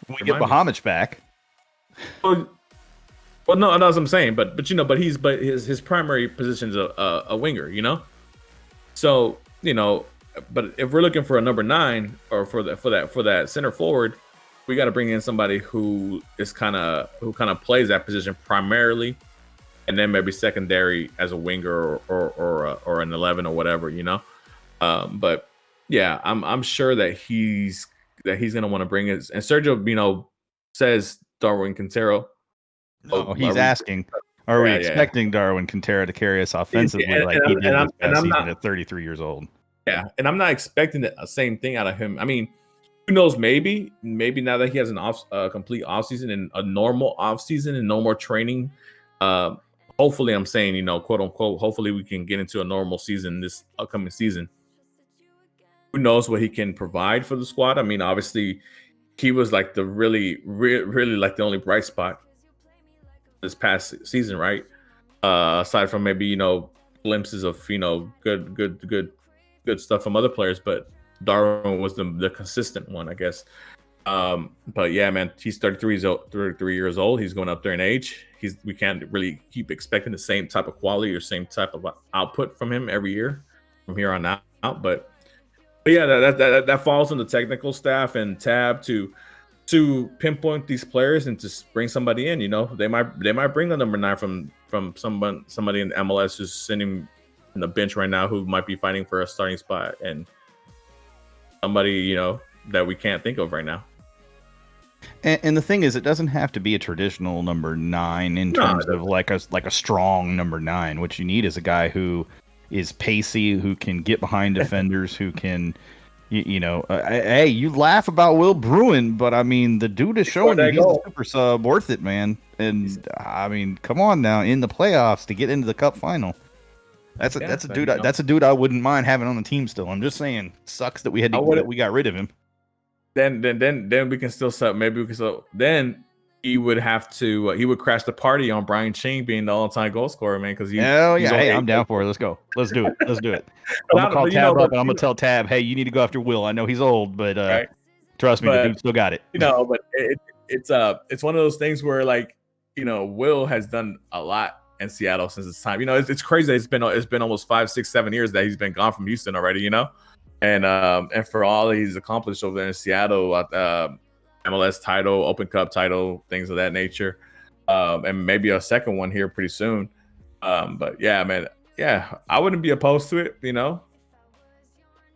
We get Bahamic back.
Well, no, that's what I'm saying. But his primary position is a winger. So but if we're looking for a number 9 or for that center forward, we got to bring in somebody who kind of plays that position primarily, and then maybe secondary as a winger or an 11 or whatever. But yeah, I'm sure that he's going to want to bring it. And Sergio, says Darwin Quintero.
No, he's asking, are we expecting Darwin Quintero to carry us offensively like he did this past season at 33 years old?
Yeah, and I'm not expecting the same thing out of him. I mean, who knows? Maybe now that he has an complete off season and a normal off season and no more training. Hopefully, I'm saying, quote unquote. Hopefully, we can get into a normal season this upcoming season. who knows what he can provide for the squad. I mean, obviously, he was like the really like the only bright spot this past season, right? Aside from maybe glimpses of good stuff from other players, but Darwin was the consistent one, I guess. But yeah, man, he's 33 years old. He's going up there in age. We can't really keep expecting the same type of quality or same type of output from him every year from here on out. But yeah, that falls on the technical staff and Tab to pinpoint these players and to bring somebody in. They might bring a number 9 from somebody in MLS who's sitting in the bench right now who might be fighting for a starting spot, and somebody that we can't think of right now.
And the thing is, it doesn't have to be a traditional number 9 in terms of like a strong number 9. What you need is a guy who is pacey, who can get behind defenders, who can, hey, you laugh about Will Bruin, but I mean, the dude is showing you he's a super sub worth it, man. And I mean, come on now, in the playoffs to get into the cup final. That's a dude. That's a dude I wouldn't mind having on the team still. I'm just saying, sucks that we got rid of him.
Then we can still sub. Maybe we can still. Then he would have to. He would crash the party on Brian Ching being the all-time goal scorer, man. Because
hey, I'm down for it. Let's go. Let's do it. I'm gonna call Tab up and I'm gonna tell Tab, hey, you need to go after Will. I know he's old, but right. Trust me, the dude still got it.
But it's one of those things where Will has done a lot in Seattle since his time. It's crazy. It's been almost 5, 6, 7 years that he's been gone from Houston already. And for all he's accomplished over there in Seattle, MLS title, Open Cup title, things of that nature, and maybe a second one here pretty soon. But yeah, man, I wouldn't be opposed to it,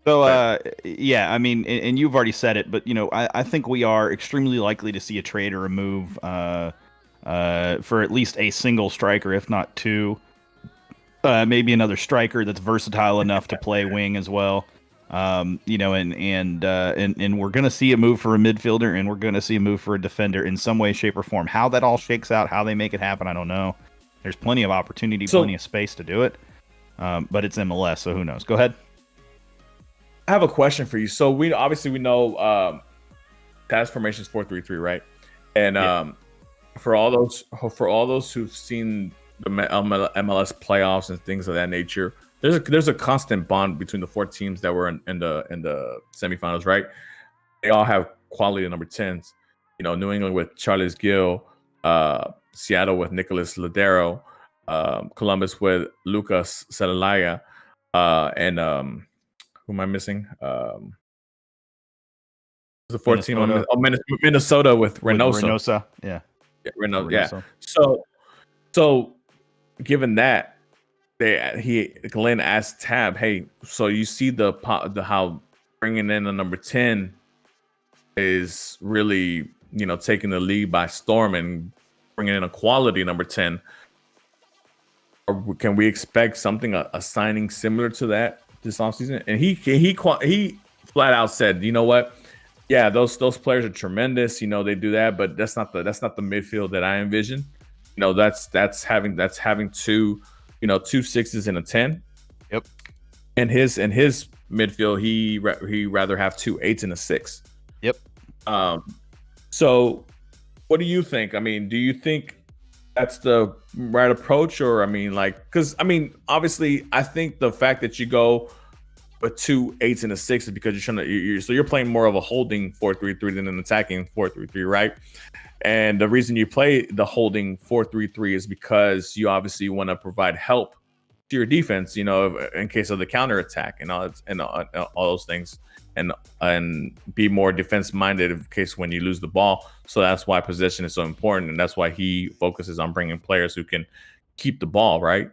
So, yeah, I mean, and you've already said it, but I think we are extremely likely to see a trade or a move for at least a single striker, if not 2. Maybe another striker that's versatile enough to play wing as well. And we're going to see a move for a midfielder, and we're going to see a move for a defender in some way, shape, or form. How that all shakes out, how they make it happen, I don't know. There's plenty of opportunity, plenty of space to do it. But it's MLS, so who knows? Go ahead.
I have a question for you. So we know task formation is 4-3-3, right? And for all those who've seen the MLS playoffs and things of that nature, there's a constant bond between the 4 teams that were in the semifinals, right? They all have quality number 10s. New England with Charles Gill, Seattle with Nicholas Ladero, Columbus with Lucas Celaya, and who am I missing? The 4th team on Minnesota with Reynoso.
Yeah,
Reynoso. Yeah. So given that, Glenn asked Tab, hey, so you see the how bringing in a number 10 is really taking the league by storm and bringing in a quality number 10. Or can we expect something a signing similar to that this offseason? And he flat out said, you know what? Yeah, those players are tremendous. They do that, but that's not the midfield that I envision. That's having 2 6s and a 10.
Yep.
And his midfield, he rather have 2 8s and a 6.
Yep.
So what do you think? I mean, do you think that's the right approach, or because obviously I think the fact that you go with 2 8s and a 6 is because you're playing more of a holding 4-3-3 than an attacking 4-3-3, right? And the reason you play the holding 4-3-3 is because you obviously want to provide help to your defense, in case of the counterattack and all those things, and be more defense minded in case when you lose the ball. So that's why possession is so important, and that's why he focuses on bringing players who can keep the ball, right?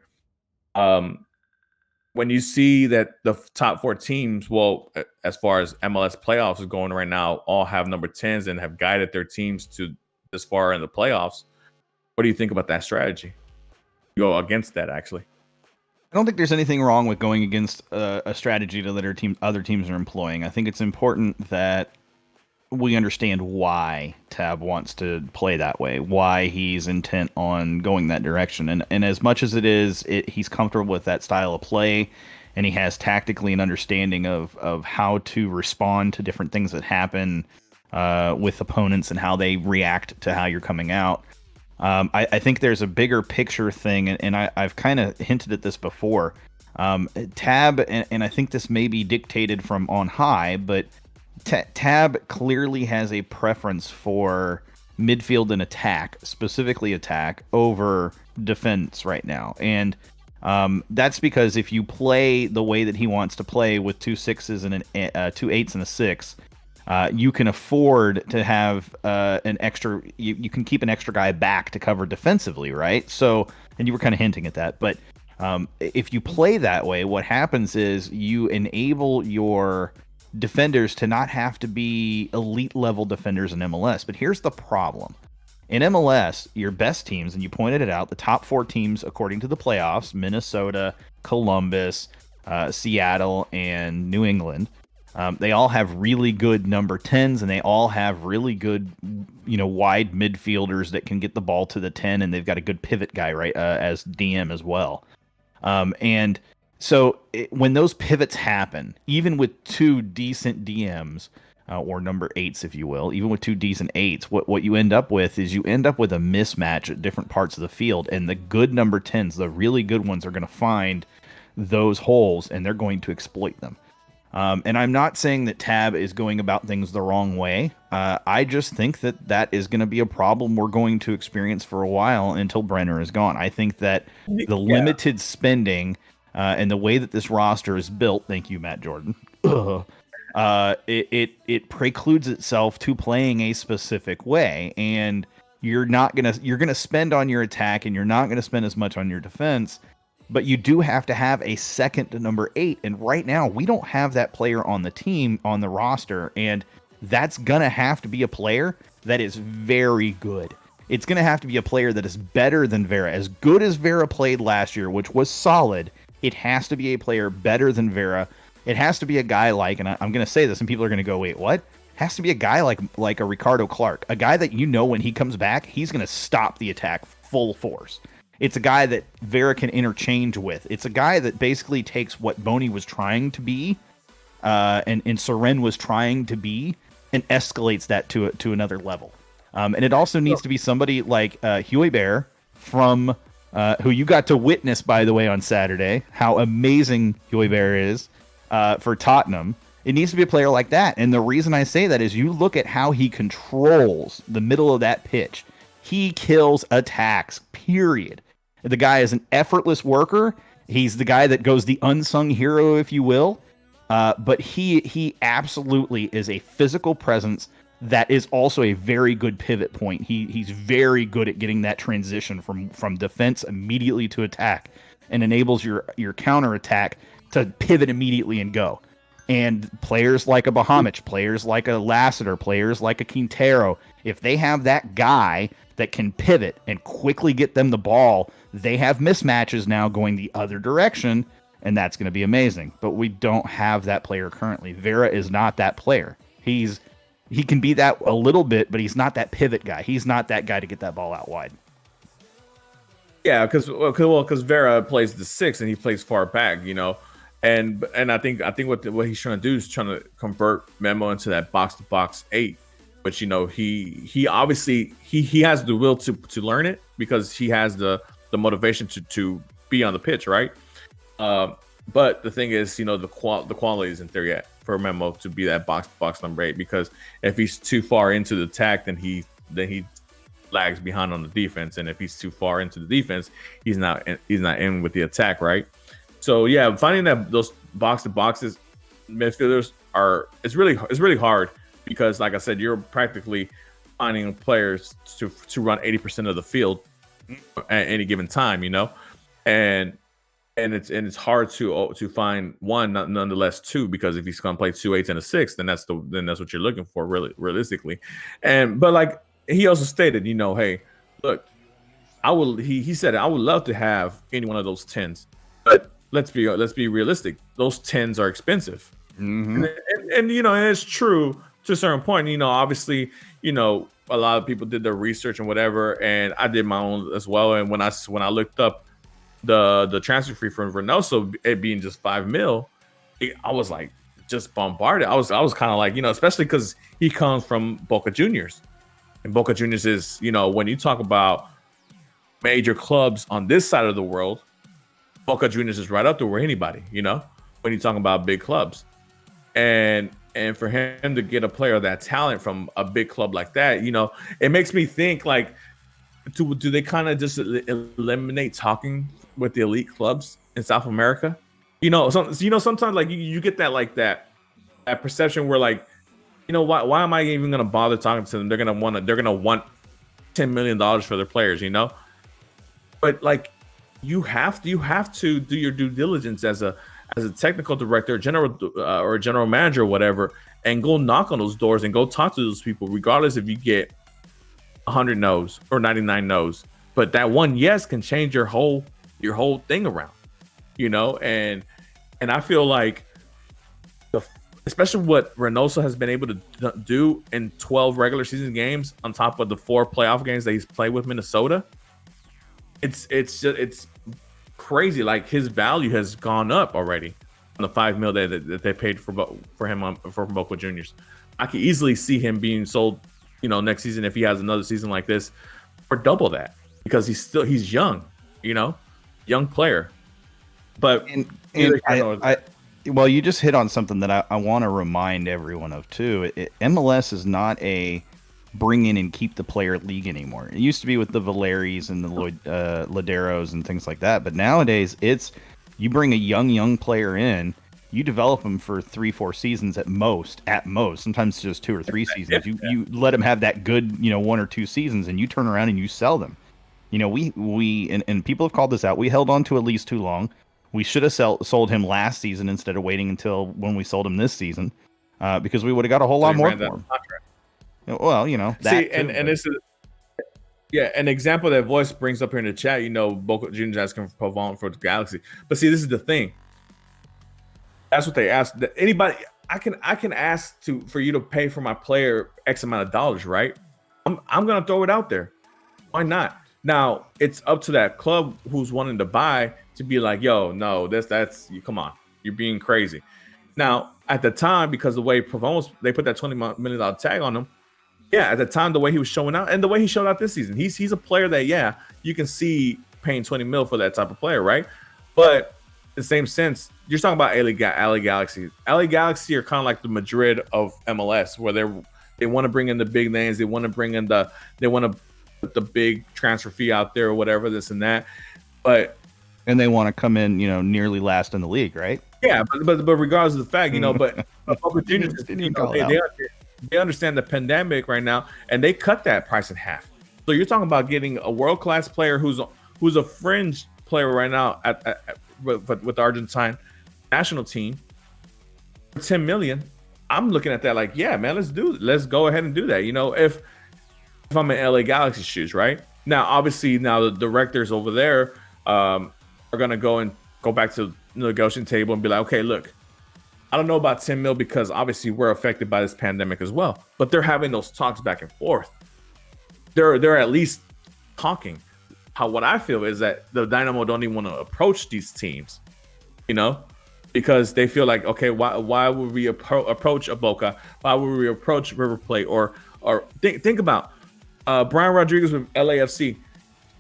When you see that the top 4 teams, well, as far as MLS playoffs is going right now, all have number 10s and have guided their teams to this far in the playoffs, what do you think about that strategy? You go against that, actually.
I don't think there's anything wrong with going against a strategy that other teams are employing. I think it's important that we understand why Tab wants to play that way, why he's intent on going that direction. And as much as he's comfortable with that style of play, and he has tactically an understanding of how to respond to different things that happen with opponents and how they react to how you're coming out. I think there's a bigger picture thing, and I've kind of hinted at this before. Tab, and I think this may be dictated from on high, but Tab clearly has a preference for midfield and attack, specifically attack, over defense right now. And that's because if you play the way that he wants to play with 2 6s and two 8s and a 6, you can afford to have an extra. You can keep an extra guy back to cover defensively, right? So, and you were kind of hinting at that, but if you play that way, what happens is you enable your defenders to not have to be elite level defenders in MLS. But here's the problem. In MLS, your best teams, and you pointed it out, the top 4 teams according to the playoffs, Minnesota, Columbus, Seattle, and New England, they all have really good number 10s, and they all have really good, wide midfielders that can get the ball to the 10, and they've got a good pivot guy, right, as DM as well. And so when those pivots happen, even with 2 decent DMs, or number 8s, if you will, even with 2 decent 8s, what you end up with is you end up with a mismatch at different parts of the field. And the good number 10s, the really good ones, are going to find those holes, and they're going to exploit them. And I'm not saying that Tab is going about things the wrong way. I just think that is going to be a problem we're going to experience for a while until Brenner is gone. I think that the limited spending and the way that this roster is built, thank you, Matt Jordan, it precludes itself to playing a specific way. And you're gonna spend on your attack, and you're not gonna spend as much on your defense. But you do have to have a second to number 8. And right now, we don't have that player on the team, on the roster. And that's going to have to be a player that is very good. It's going to have to be a player that is better than Vera. As good as Vera played last year, which was solid, it has to be a player better than Vera. It has to be a guy like, and I'm going to say this, and people are going to go, wait, what? It has to be a guy like a Ricardo Clark. A guy that when he comes back, he's going to stop the attack full force. It's a guy that Vera can interchange with. It's a guy that basically takes what Boney was trying to be, and Seren was trying to be, and escalates that to another level. And it also needs to be somebody like Huey Bear from who you got to witness, by the way, on Saturday. How amazing Huey Bear is for Tottenham. It needs to be a player like that. And the reason I say that is you look at how he controls the middle of that pitch. He kills attacks, period. The guy is an effortless worker. He's the guy that goes the unsung hero, if you will. But he absolutely is a physical presence that is also a very good pivot point. He's very good at getting that transition from defense immediately to attack, and enables your counter attack to pivot immediately and go. And players like a Bahamich, players like a Lassiter, players like a Quintero, if they have that guy that can pivot and quickly get them the ball, they have mismatches now going the other direction, and that's going to be amazing. But we don't have that player currently. Vera is not that player. He can be that a little bit, but he's not that pivot guy. He's not that guy to get that ball out wide.
Yeah, because Vera plays the 6 and he plays far back, and I think what he's trying to do is trying to convert Memo into that box to box 8. But he obviously he has the will to learn it, because he has the motivation to be on the pitch, right? But the thing is, the quality isn't there yet for Memo to be that box to box number 8. Because if he's too far into the attack, then he lags behind on the defense, and if he's too far into the defense, he's not in with the attack, right? So yeah, finding that those box to boxes midfielders it's really hard. Because, like I said, you're practically finding players to run 80% of the field at any given time, and it's hard to find one, nonetheless 2, because if he's going to play 2 8s and a 6, then that's what you're looking for, really realistically. But like he also stated, hey, look, he said I would love to have any one of those 10s, but let's be realistic. Those 10s are expensive, and it's true. To a certain point, obviously, a lot of people did their research and whatever, and I did my own as well. And when I looked up the transfer fee from Reynoso, it being just $5 million, I was like just bombarded. I was kind of like, especially because he comes from Boca Juniors, and Boca Juniors is, when you talk about major clubs on this side of the world, Boca Juniors is right up there with anybody, when you're talking about big clubs. And for him to get a player of that talent from a big club like that, it makes me think like, do they kind of just eliminate talking with the elite clubs in South America? Sometimes like you get that perception where like, why am I even gonna bother talking to them? They're gonna want $10 million for their players, But like, you have to do your due diligence as a technical director, or a general manager, or whatever, and go knock on those doors and go talk to those people, regardless if you get 100 no's or 99 no's. But that one yes can change your whole thing around, And I feel like, especially what Reynoso has been able to do in 12 regular season games on top of the 4 playoff games that he's played with Minnesota, it's crazy. Like, his value has gone up already on the $5 million that they paid for him for Boca Juniors. I could easily see him being sold, next season, if he has another season like this, for double that, because he's young, young player. But
well, you just hit on something that I want to remind everyone of too. MLS is not a bring in and keep the player league anymore. It used to be with the Valeries and the Laderos and things like that, but nowadays it's, you bring a young player in, you develop them for 3-4 seasons at most, sometimes just 2 or 3 seasons. You let them have that good 1 or 2 seasons, and you turn around and you sell them. We and people have called this out. We held on to at least too long. We should have sold him last season instead of waiting until when we sold him this season, because we would have got a whole lot more for him. Well, that
see, and this is an example that Voice brings up here in the chat. Boca Juniors asking for Pavon for the Galaxy, but see, this is the thing. That's what they asked. Anybody, I can ask for you to pay for my player X amount of dollars, right? I'm gonna throw it out there. Why not? Now it's up to that club who's wanting to buy to be like, yo, no, that's you. Come on, you're being crazy. Now at the time, because the way Pavon was, they put that $20 million tag on him. Yeah, at the time, the way he was showing out and the way he showed out this season, he's a player that you can see paying $20 million for that type of player, right? But in the same sense, you're talking about LA Galaxy. LA Galaxy are kind of like the Madrid of MLS, where they want to bring in the big names, they want to bring in the big transfer fee out there or whatever, this and that.
And they want to come in, nearly last in the league, right?
Yeah, but regardless of the fact, but Boca Juniors, they understand the pandemic right now, and they cut that price in half. So you're talking about getting a world-class player who's a fringe player right now with the Argentine national team for $10 million. I'm looking at that like, yeah, man, let's go ahead and do that. If I'm in LA Galaxy shoes, right? Now, obviously, the directors over there are gonna go back to the negotiating table and be like, okay, look, I don't know about 10 mil because obviously we're affected by this pandemic as well. But they're having those talks back and forth. They're at least talking. What I feel is that the Dynamo don't even want to approach these teams, because they feel like, okay, why would we approach a Boca? Why would we approach River Plate? Or think about Brian Rodriguez with LAFC.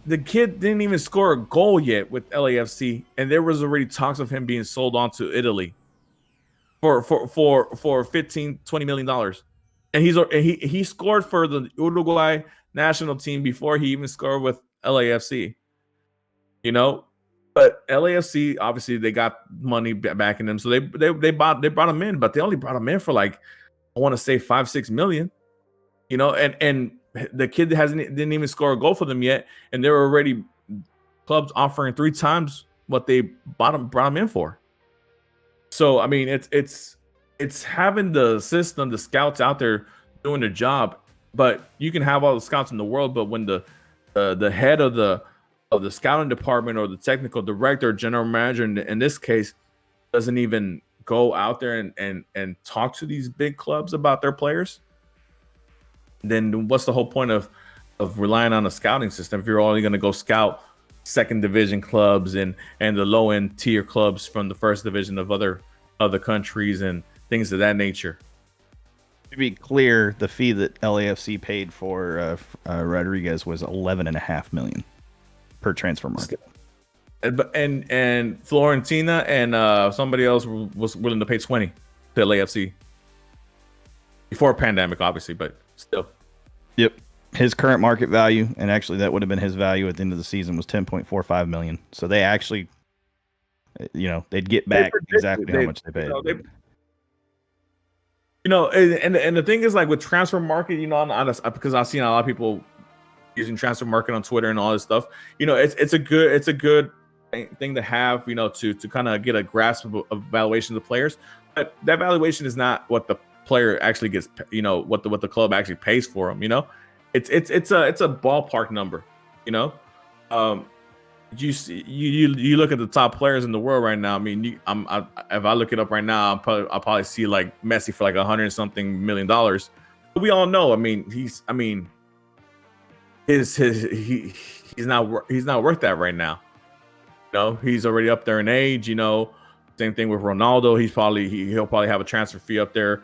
The kid didn't even score a goal yet with LAFC, and there was already talks of him being sold on to Italy for $15-20 million. And he scored for the Uruguay national team before he even scored with LAFC. But LAFC, obviously they got money back in them, so they brought him in, but they only brought him in for like, I want to say $5-6 million. And the kid didn't even score a goal for them yet, and there were already clubs offering 3 times what they brought him in for. So I mean, it's having the system, the scouts out there doing their job, but you can have all the scouts in the world, but when the head of the scouting department or the technical director, general manager in this case, doesn't even go out there and talk to these big clubs about their players, then what's the whole point of relying on a scouting system if you're only going to go scout second division clubs and the low end tier clubs from the first division of other countries and things of that nature.
To be clear, the fee that LAFC paid for Rodriguez was $11.5 million per transfer market.
And Florentina and somebody else was willing to pay 20 to LAFC before pandemic, obviously, but still.
Yep. His current market value, and actually that would have been his value at the end of the season, was $10.45 million. So they actually, they'd get back exactly how much they paid.
And the thing is, like with transfer market, because I've seen a lot of people using transfer market on Twitter and all this stuff. It's a good thing to have, to kind of get a grasp of valuation of the players. But that valuation is not what the player actually gets, what the club actually pays for them. It's a ballpark number. You look at the top players in the world right now. I mean, if I look it up right now, I'll probably see like Messi for like $100-something million. But we all know. I mean, he's not worth that right now. He's already up there in age. Same thing with Ronaldo. He'll probably have a transfer fee up there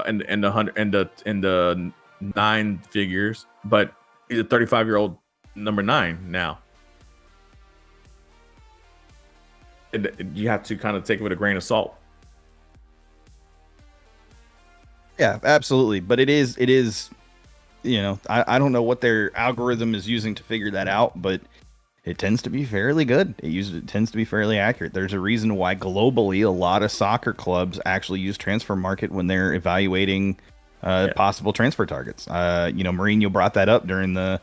in the 9 figures. But he's a 35-year-old number 9 now. You have to kind of take it with a grain of salt.
Yeah, absolutely. But it is, I don't know what their algorithm is using to figure that out, but it tends to be fairly good. It tends to be fairly accurate. There's a reason why globally a lot of soccer clubs actually use transfer market when they're evaluating possible transfer targets. Mourinho brought that up during the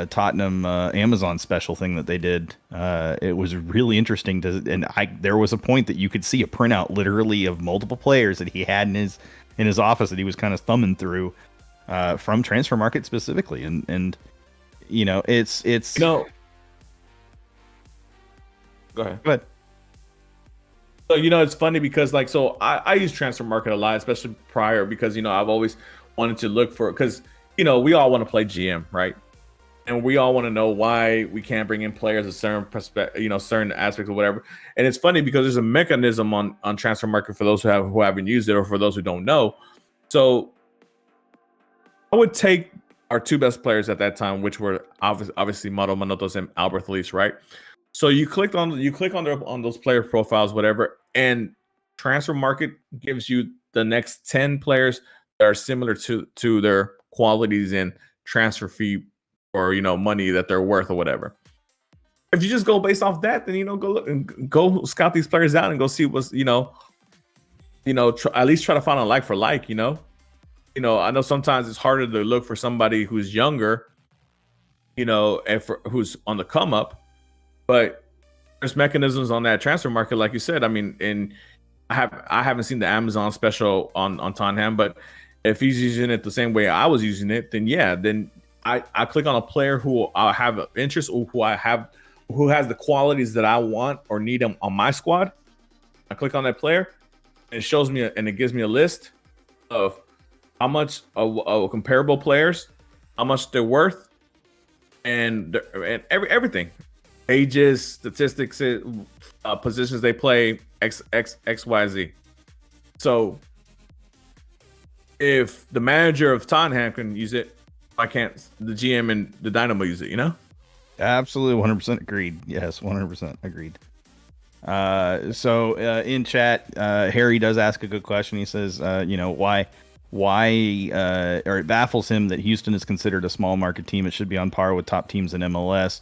Tottenham Amazon special thing that they did. It was really interesting there was a point that you could see a printout literally of multiple players that he had in his office that he was kind of thumbing through from transfer market specifically. And it's
go ahead. So it's funny because I use transfer market a lot, especially prior, because I've always wanted to look for, because we all want to play GM, right? And we all want to know why we can't bring in players a certain certain aspects or whatever. And it's funny because there's a mechanism on transfer market for those who haven't used it, or for those who don't know. So I would take our 2 best players at that time, which were obviously Mauro Manotos and Albert Feliz, right? So you click on those player profiles, whatever, and transfer market gives you the next 10 players that are similar to their qualities and transfer fee, or money that they're worth or whatever. If you just go based off that, then go look and go scout these players out and go see what's at least try to find a like for like. I know sometimes it's harder to look for somebody who's younger, and who's on the come up, but there's mechanisms on that transfer market, like you said. I mean, and I haven't seen the Amazon special on Tottenham, but if he's using it the same way I was using it, then I click on a player who I have an interest, or who has the qualities that I want or need him on my squad. I click on that player, and it shows me and it gives me a list of how much of comparable players, how much they're worth, and everything, ages, statistics, positions they play, X, Y, Z. So if the manager of Tottenham can use it, why can't the GM and the Dynamo use it?
Absolutely, 100% agreed. Yes, 100% agreed. So in chat, Harry does ask a good question. He says, why or it baffles him that Houston is considered a small market team. It should be on par with top teams in MLS.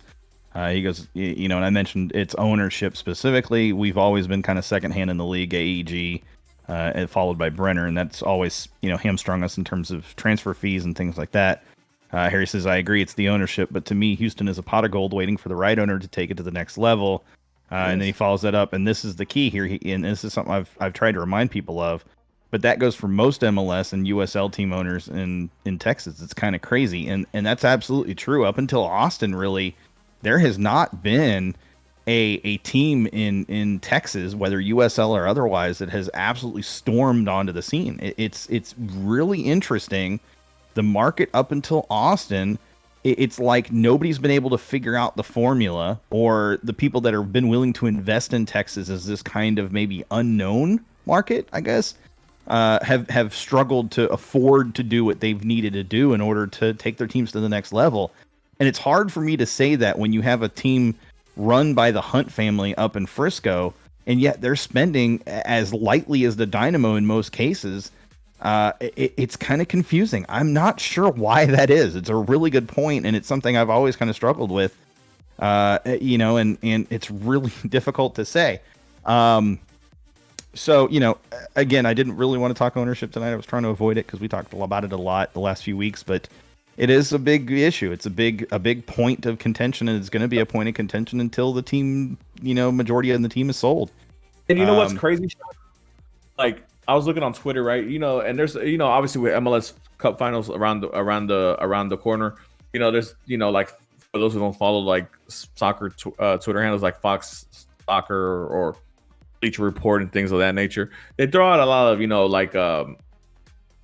He goes, and I mentioned its ownership specifically. We've always been kind of secondhand in the league, AEG, and followed by Brenner, and that's always, hamstrung us in terms of transfer fees and things like that. Harry says, I agree, it's the ownership, but to me, Houston is a pot of gold waiting for the right owner to take it to the next level. And then he follows that up, and this is the key here, and this is something I've tried to remind people of, but that goes for most MLS and USL team owners in Texas. It's kind of crazy, and that's absolutely true. Up until Austin, really, there has not been a team in Texas, whether USL or otherwise, that has absolutely stormed onto the scene. It's really interesting. The market up until Austin it's like nobody's been able to figure out the formula, or the people that have been willing to invest in Texas as this kind of maybe unknown market, I guess, have struggled to afford to do what they've needed to do in order to take their teams to the next level. And it's hard for me to say that when you have a team run by the Hunt family up in Frisco, and yet they're spending as lightly as the Dynamo in most cases. It's kind of confusing. I'm not sure why that is. It's a really good point, and it's something I've always kind of struggled with. You know, and it's really difficult to say. So, you know, again, I didn't really want to talk ownership tonight. I was trying to avoid it because we talked about it a lot the last few weeks, but it is a big issue. It's a big point of contention, and it's going to be a point of contention until the team, you know, majority of the team is sold.
And you know what's crazy? Like, I was looking on Twitter, right? You know, and there's, you know, obviously with MLS Cup Finals around the corner, you know, there's, you know, like for those who don't follow like soccer Twitter handles like Fox Soccer or Bleacher Report and things of that nature, they throw out a lot of, you know, like a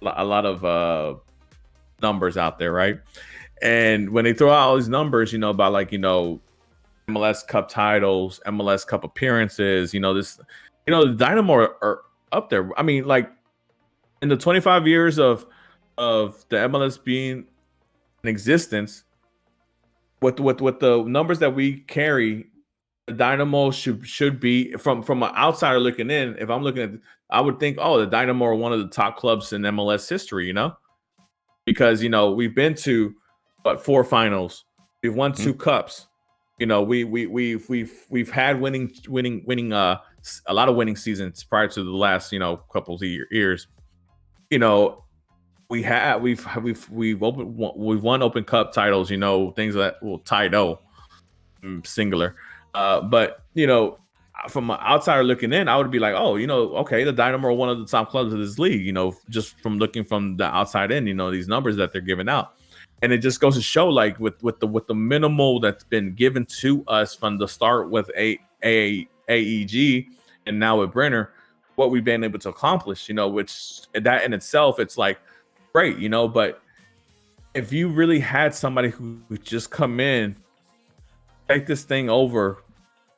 lot of numbers out there, right? And when they throw out all these numbers, you know, about like, you know, MLS Cup titles, MLS Cup appearances, you know, this, you know, the Dynamo are up there. I mean, like in the 25 years of the MLS being in existence, with the numbers that we carry, the Dynamo should be from an outsider looking in. If I'm looking at, I would think, oh, the Dynamo are one of the top clubs in MLS history, you know, because, you know, we've been to 4 finals, we've won 2 cups, you know, we've had winning a lot of winning seasons prior to the last, you know, couple of years. You know, we've won Open Cup titles, you know, things that will title singular. But you know, from an outsider looking in, I would be like, oh, you know, okay, the Dynamo are one of the top clubs of this league, you know, just from looking from the outside in, you know, these numbers that they're giving out. And it just goes to show, like, with the minimal that's been given to us from the start with AEG and now with Brenner, what we've been able to accomplish, you know, which that in itself, it's like great, you know. But if you really had somebody who would just come in, take this thing over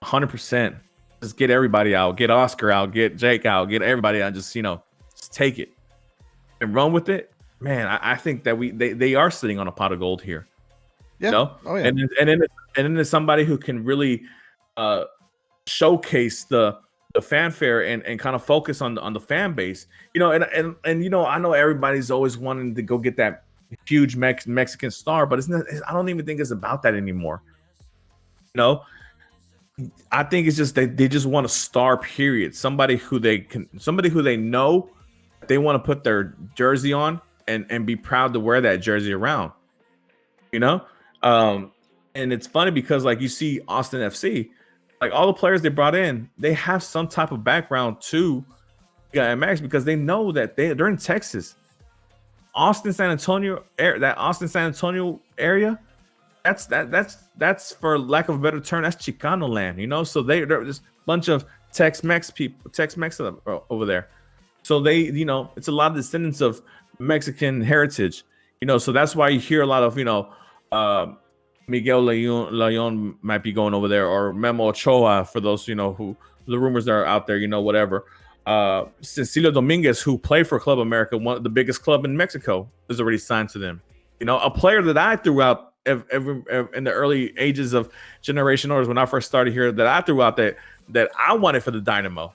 100%, just get everybody out, get Oscar out, get Jake out, get everybody out, just, you know, just take it and run with it. Man, I think that they are sitting on a pot of gold here.
Yeah.
You know?
Oh, yeah.
And then there's somebody who can really showcase the fanfare and kind of focus on the fan base. You know, and you know, I know everybody's always wanting to go get that huge Mexican star, but I don't even think it's about that anymore. You know, I think it's just they just want a star, period. Somebody who they know they want to put their jersey on and be proud to wear that jersey around, you know? And it's funny because, like, you see Austin FC, like all the players they brought in, they have some type of background to MX because they know that they're in Texas. San Antonio area, that's for lack of a better term, that's Chicano land, you know? So there's a bunch of Tex-Mex over there. So they, you know, it's a lot of descendants of Mexican heritage, you know, so that's why you hear a lot of, you know, Miguel Leon might be going over there, or Memo Ochoa, for those, you know, who the rumors are out there, you know, whatever. Cecilio Dominguez, who played for Club America, one of the biggest club in Mexico, is already signed to them. You know, a player that I threw out in the early ages of Generation Orders, when I first started here, that I threw out that I wanted for the Dynamo,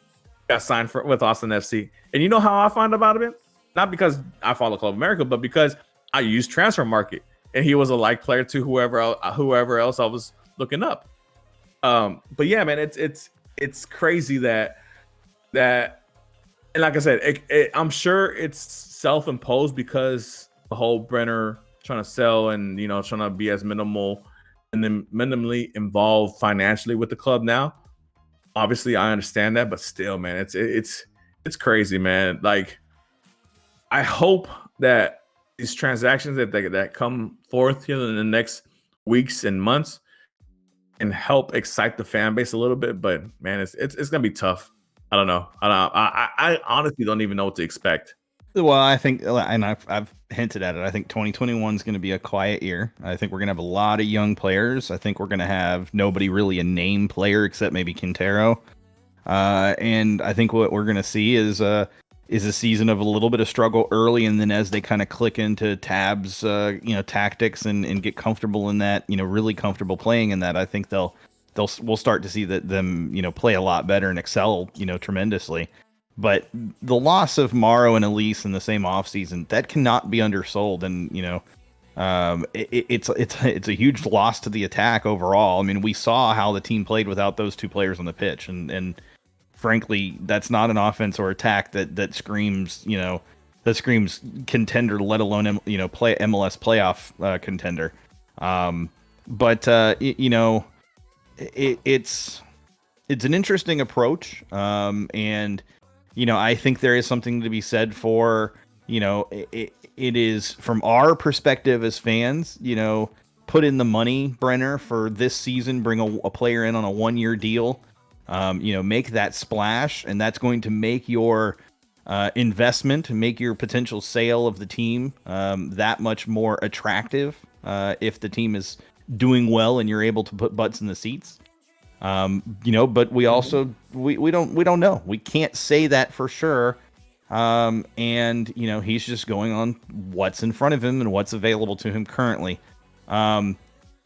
got signed with Austin FC. And you know how I found about him? Not because I follow Club America, but because I used Transfer Market, and he was a like player to whoever else I was looking up. But yeah, man, it's crazy that, and like I said, I'm sure it's self-imposed because the whole Brenner trying to sell and, you know, trying to be as minimal and then minimally involved financially with the club now. Obviously, I understand that, but still, man, it's crazy, man. Like, I hope that these transactions that come forth here in the next weeks and months and help excite the fan base a little bit. But man, it's gonna be tough. I don't know. I honestly don't even know what to expect.
Well, I think, and I've hinted at it. I think 2021 is going to be a quiet year. I think we're going to have a lot of young players. I think we're going to have nobody really a name player except maybe Quintero. And I think what we're going to see is a season of a little bit of struggle early, and then as they kind of click into Tab's tactics and get comfortable in that, really comfortable playing in that, I think we'll start to see that them play a lot better and excel tremendously. But the loss of Morrow and Elise in the same offseason, that cannot be undersold, and it's a huge loss to the attack overall. I mean, we saw how the team played without those two players on the pitch, and frankly, that's not an offense or attack that screams, that screams contender, let alone play MLS playoff contender. But it's an interesting approach, and I think there is something to be said for it is from our perspective as fans, put in the money, Brenner, for this season, bring a player in on a 1-year deal. Make that splash, and that's going to make your investment, make your potential sale of the team that much more attractive if the team is doing well and you're able to put butts in the seats. But we also we don't know. We can't say that for sure. And he's just going on what's in front of him and what's available to him currently.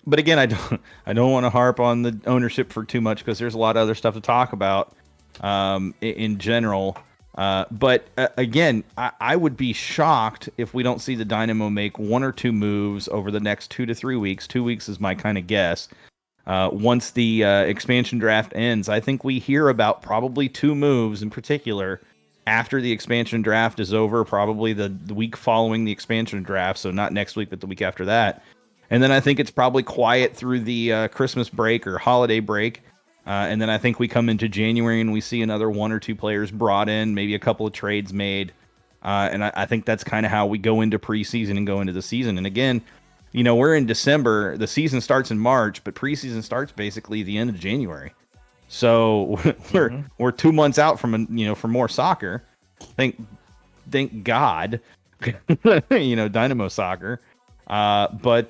But again, I don't want to harp on the ownership for too much because there's a lot of other stuff to talk about in general. But again, I would be shocked if we don't see the Dynamo make 1 or 2 moves over the next 2 to 3 weeks. 2 weeks is my kind of guess. Once the expansion draft ends, I think we hear about probably 2 moves in particular after the expansion draft is over, probably the week following the expansion draft. So not next week, but the week after that. And then I think it's probably quiet through the Christmas break or holiday break. And then I think we come into January and we see another 1 or 2 players brought in, maybe a couple of trades made. And I think that's kind of how we go into preseason and go into the season. And again, we're in December. The season starts in March, but preseason starts basically the end of January. So we're 2 months out from from more soccer. Thank God, Dynamo soccer. But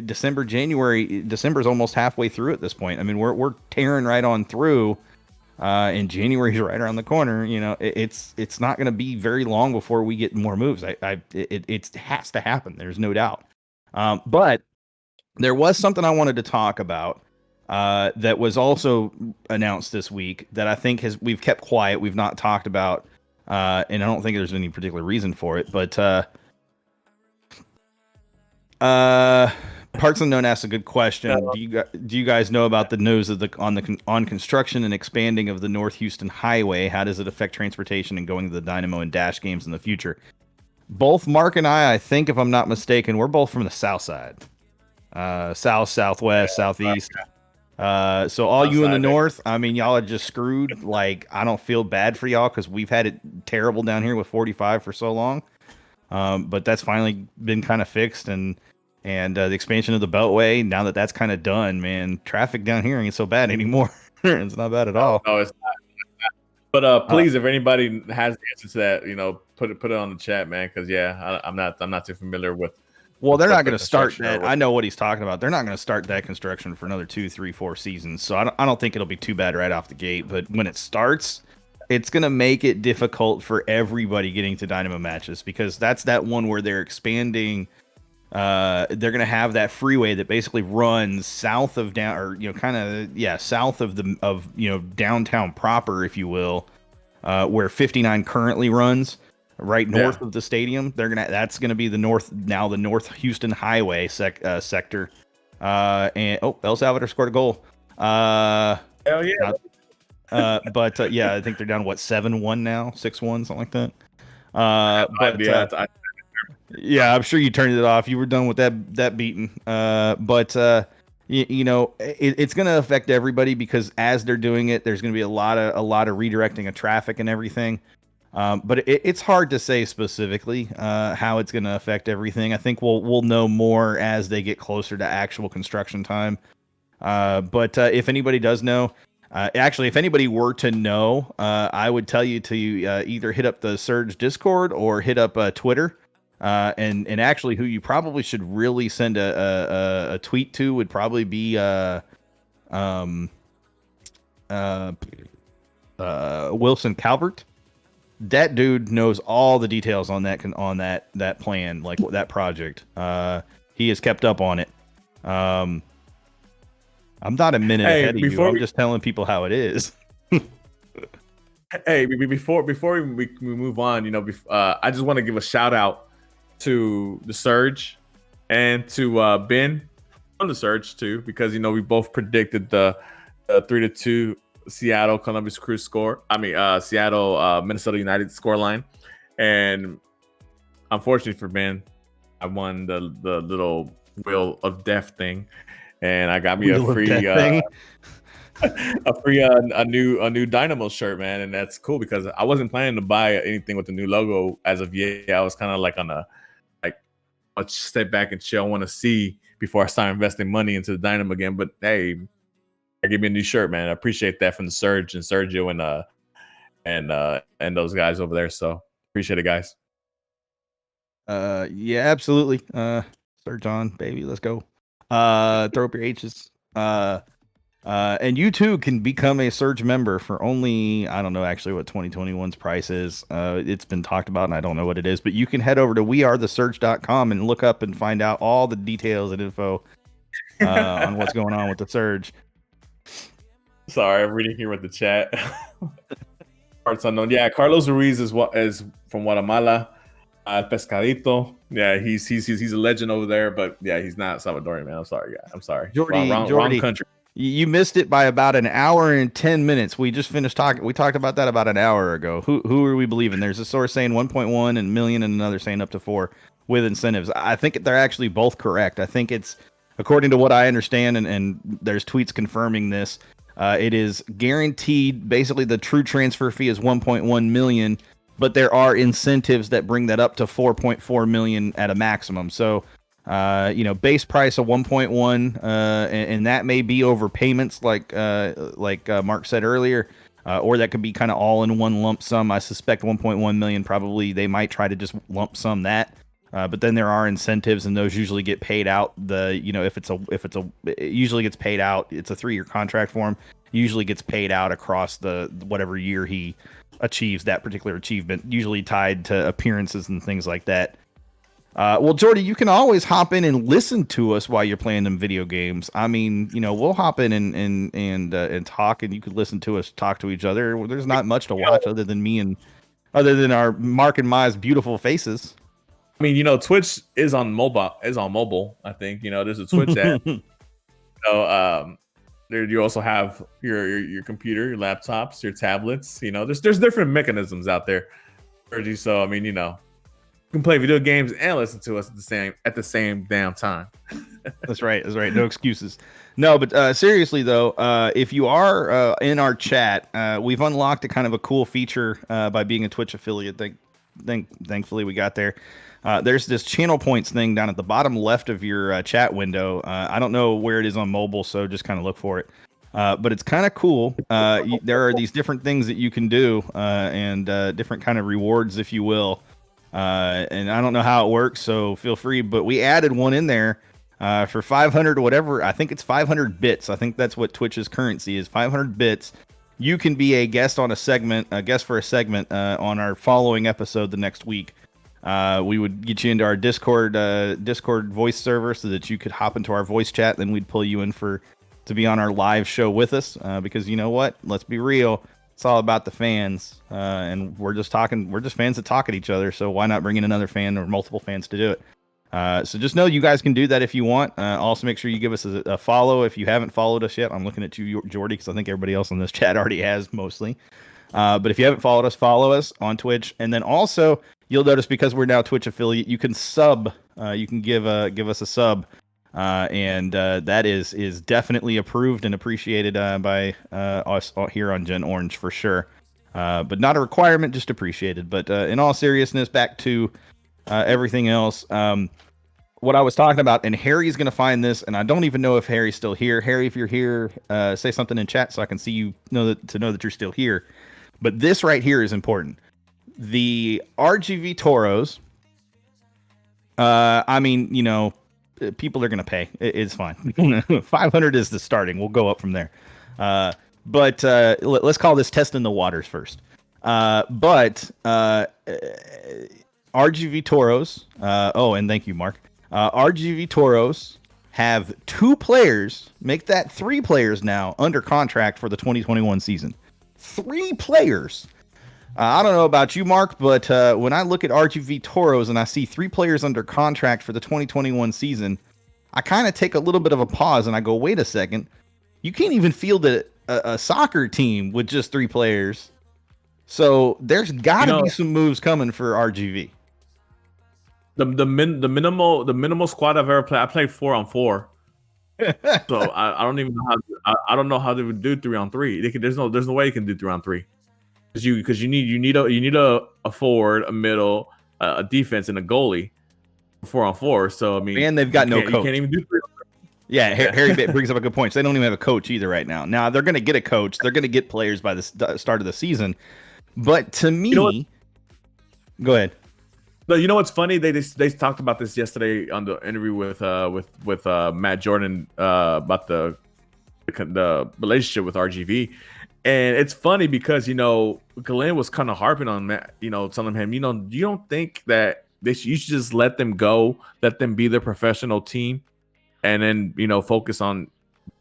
December's almost halfway through at this point. I mean, we're tearing right on through, and January's right around the corner. It's not going to be very long before we get more moves. It has to happen. There's no doubt. But there was something I wanted to talk about, that was also announced this week that I think we've kept quiet. We've not talked about, and I don't think there's any particular reason for it, but, Parks Unknown asked a good question. Do you guys know about the news of on construction and expanding of the North Houston Highway? How does it affect transportation and going to the Dynamo and Dash games in the future? Both Mark and I think, if I'm not mistaken, we're both from the south side, south, southwest, southeast. So all you in the north, I mean, y'all are just screwed. Like, I don't feel bad for y'all because we've had it terrible down here with 45 for so long. But that's finally been kind of fixed, and the expansion of the Beltway, now that that's kind of done, man, traffic down here ain't so bad anymore. It's not bad at all.
No, it's not. But please, if anybody has the answer to that, put it on the chat, man. Because I'm not too familiar with.
Well, they're not going to start that. I know what he's talking about. They're not going to start that construction for another 2, 3, 4 seasons. So I don't think it'll be too bad right off the gate. But when it starts, it's going to make it difficult for everybody getting to Dynamo matches, because that's that one where they're expanding. They're going to have that freeway that basically runs south of south of downtown proper, if you will, where 59 currently runs. Right north of the stadium, that's gonna be the North Houston Highway sector. And El Salvador scored a goal.
Hell yeah!
But I think they're down 7-1 now, 6-1, something like that. I'm sure you turned it off. You were done with that beating. It's going to affect everybody, because as they're doing it, there's going to be a lot of redirecting of traffic and everything. But it's hard to say specifically how it's going to affect everything. I think we'll know more as they get closer to actual construction time. But if anybody does know, Actually, if anybody were to know, I would tell you to either hit up the Surge Discord or hit up Twitter. And actually, who you probably should really send a tweet to would probably be Wilson Calvert. That dude knows all the details on that plan, like that project. He has kept up on it. I'm not a minute ahead of you. I'm just telling people how it is.
Hey, before we move on, I just want to give a shout out to the Surge and to Ben on the Surge too, because we both predicted the 3-2 Seattle Columbus Crew score. Seattle Minnesota United scoreline, and unfortunately for Ben, I won the little Wheel of Death thing, and I got me a free a new Dynamo shirt, man, and that's cool because I wasn't planning to buy anything with the new logo as of yet. I was kind of like on a step back and chill. I want to see before I start investing money into the Dynamo again. But hey, give me a new shirt, man. I appreciate that from the Surge and Sergio and those guys over there. So appreciate it, guys.
Yeah, absolutely. Surge on, baby. Let's go. Throw up your H's. And you too can become a Surge member for only, I don't know actually what 2021's price is. It's been talked about and I don't know what it is, but you can head over to wearethesurge.com and look up and find out all the details and info on what's going on with the Surge.
Sorry, I'm reading here with the chat. Parts unknown. Yeah, Carlos Ruiz is from Guatemala. Pescadito. Yeah, he's a legend over there, but yeah, he's not Salvadorian, man. I'm sorry, guys. I'm sorry.
Jordy,
wrong country.
You missed it by about an hour and 10 minutes. We just finished talking. We talked about that about an hour ago. Who are we believing? There's a source saying 1.1 and million and another saying up to 4 with incentives. I think they're actually both correct. I think it's, according to what I understand, and there's tweets confirming this, it is guaranteed. Basically, the true transfer fee is 1.1 million, but there are incentives that bring that up to 4.4 million at a maximum. So, base price of 1.1, and that may be over payments, like Mark said earlier, or that could be kind of all in one lump sum. I suspect 1.1 million probably they might try to just lump sum that. But then there are incentives, and those usually get paid out. It usually gets paid out. It's a 3-year contract for him. Usually gets paid out across the whatever year he achieves that particular achievement. Usually tied to appearances and things like that. Well, Jordy, you can always hop in and listen to us while you're playing them video games. I mean, we'll hop in and talk, and you could listen to us talk to each other. There's not much to watch other than our Mark and Mai's beautiful faces.
I mean, Twitch is on mobile. I think, there's a Twitch app. There you also have your computer, your laptops, your tablets. There's different mechanisms out there. So I mean, you can play video games and listen to us at the same damn time.
That's right. No excuses. No, but seriously though, if you are in our chat, we've unlocked a kind of a cool feature by being a Twitch affiliate. Thankfully we got there. There's this channel points thing down at the bottom left of your chat window. I don't know where it is on mobile, so just kind of look for it. But it's kind of cool. There are these different things that you can do and different kind of rewards, if you will. And I don't know how it works, so feel free. But we added one in there for 500 or whatever. I think it's 500 bits. I think that's what Twitch's currency is, 500 bits. You can be a guest for a segment on our following episode the next week. We would get you into our Discord voice server so that you could hop into our voice chat. Then we'd pull you in to be on our live show with us. Because you know what? Let's be real. It's all about the fans. And we're just fans that talk at each other. So why not bring in another fan or multiple fans to do it? So just know you guys can do that if you want. Also make sure you give us a follow if you haven't followed us yet. I'm looking at you, Jordy, because I think everybody else on this chat already has mostly. But if you haven't followed us, follow us on Twitch. And then also you'll notice, because we're now Twitch affiliate, you can sub. You can give us a sub, and that is definitely approved and appreciated by us here on Gen Orange for sure. But not a requirement, just appreciated. But in all seriousness, back to everything else. what I was talking about, and Harry's going to find this, and I don't even know if Harry's still here. Harry, if you're here, say something in chat so I can see you know that you're still here. But this right here is important. The RGV Toros. I mean, you know, people are going to pay. It's fine. 500 is the starting. We'll go up from there. But let's call this testing the waters first. But RGV Toros. And thank you, Mark. RGV Toros have 2 players, make that 3 players now under contract for the 2021 season. 3 players. I don't know about you, Mark, but when I look at RGV Toros and I see 3 players under contract for the 2021 season, I kind of take a little bit of a pause and I go, wait a second. You can't even field a soccer team with just 3 players. So there's got to be some moves coming for RGV.
The minimal squad I've ever played, I played 4-on-4. So I don't even know I don't know how they would do 3-on-3. There's no way you can do 3-on-3. Because you need a forward, a middle, a defense, and a goalie. 4-on-4. So I mean,
and they've got no coach.
You can't even do 3-on-3.
Yeah, Harry brings up a good point. So they don't even have a coach either right now. Now they're going to get a coach. They're going to get players by the start of the season. But to me, go ahead.
No, you know what's funny? They talked about this yesterday on the interview with Matt Jordan about the relationship with RGV. And it's funny because, you know, Glenn was kind of harping on Matt, you know, telling him, you know, you don't think that you should just let them go, let them be the professional team, and then, you know, focus on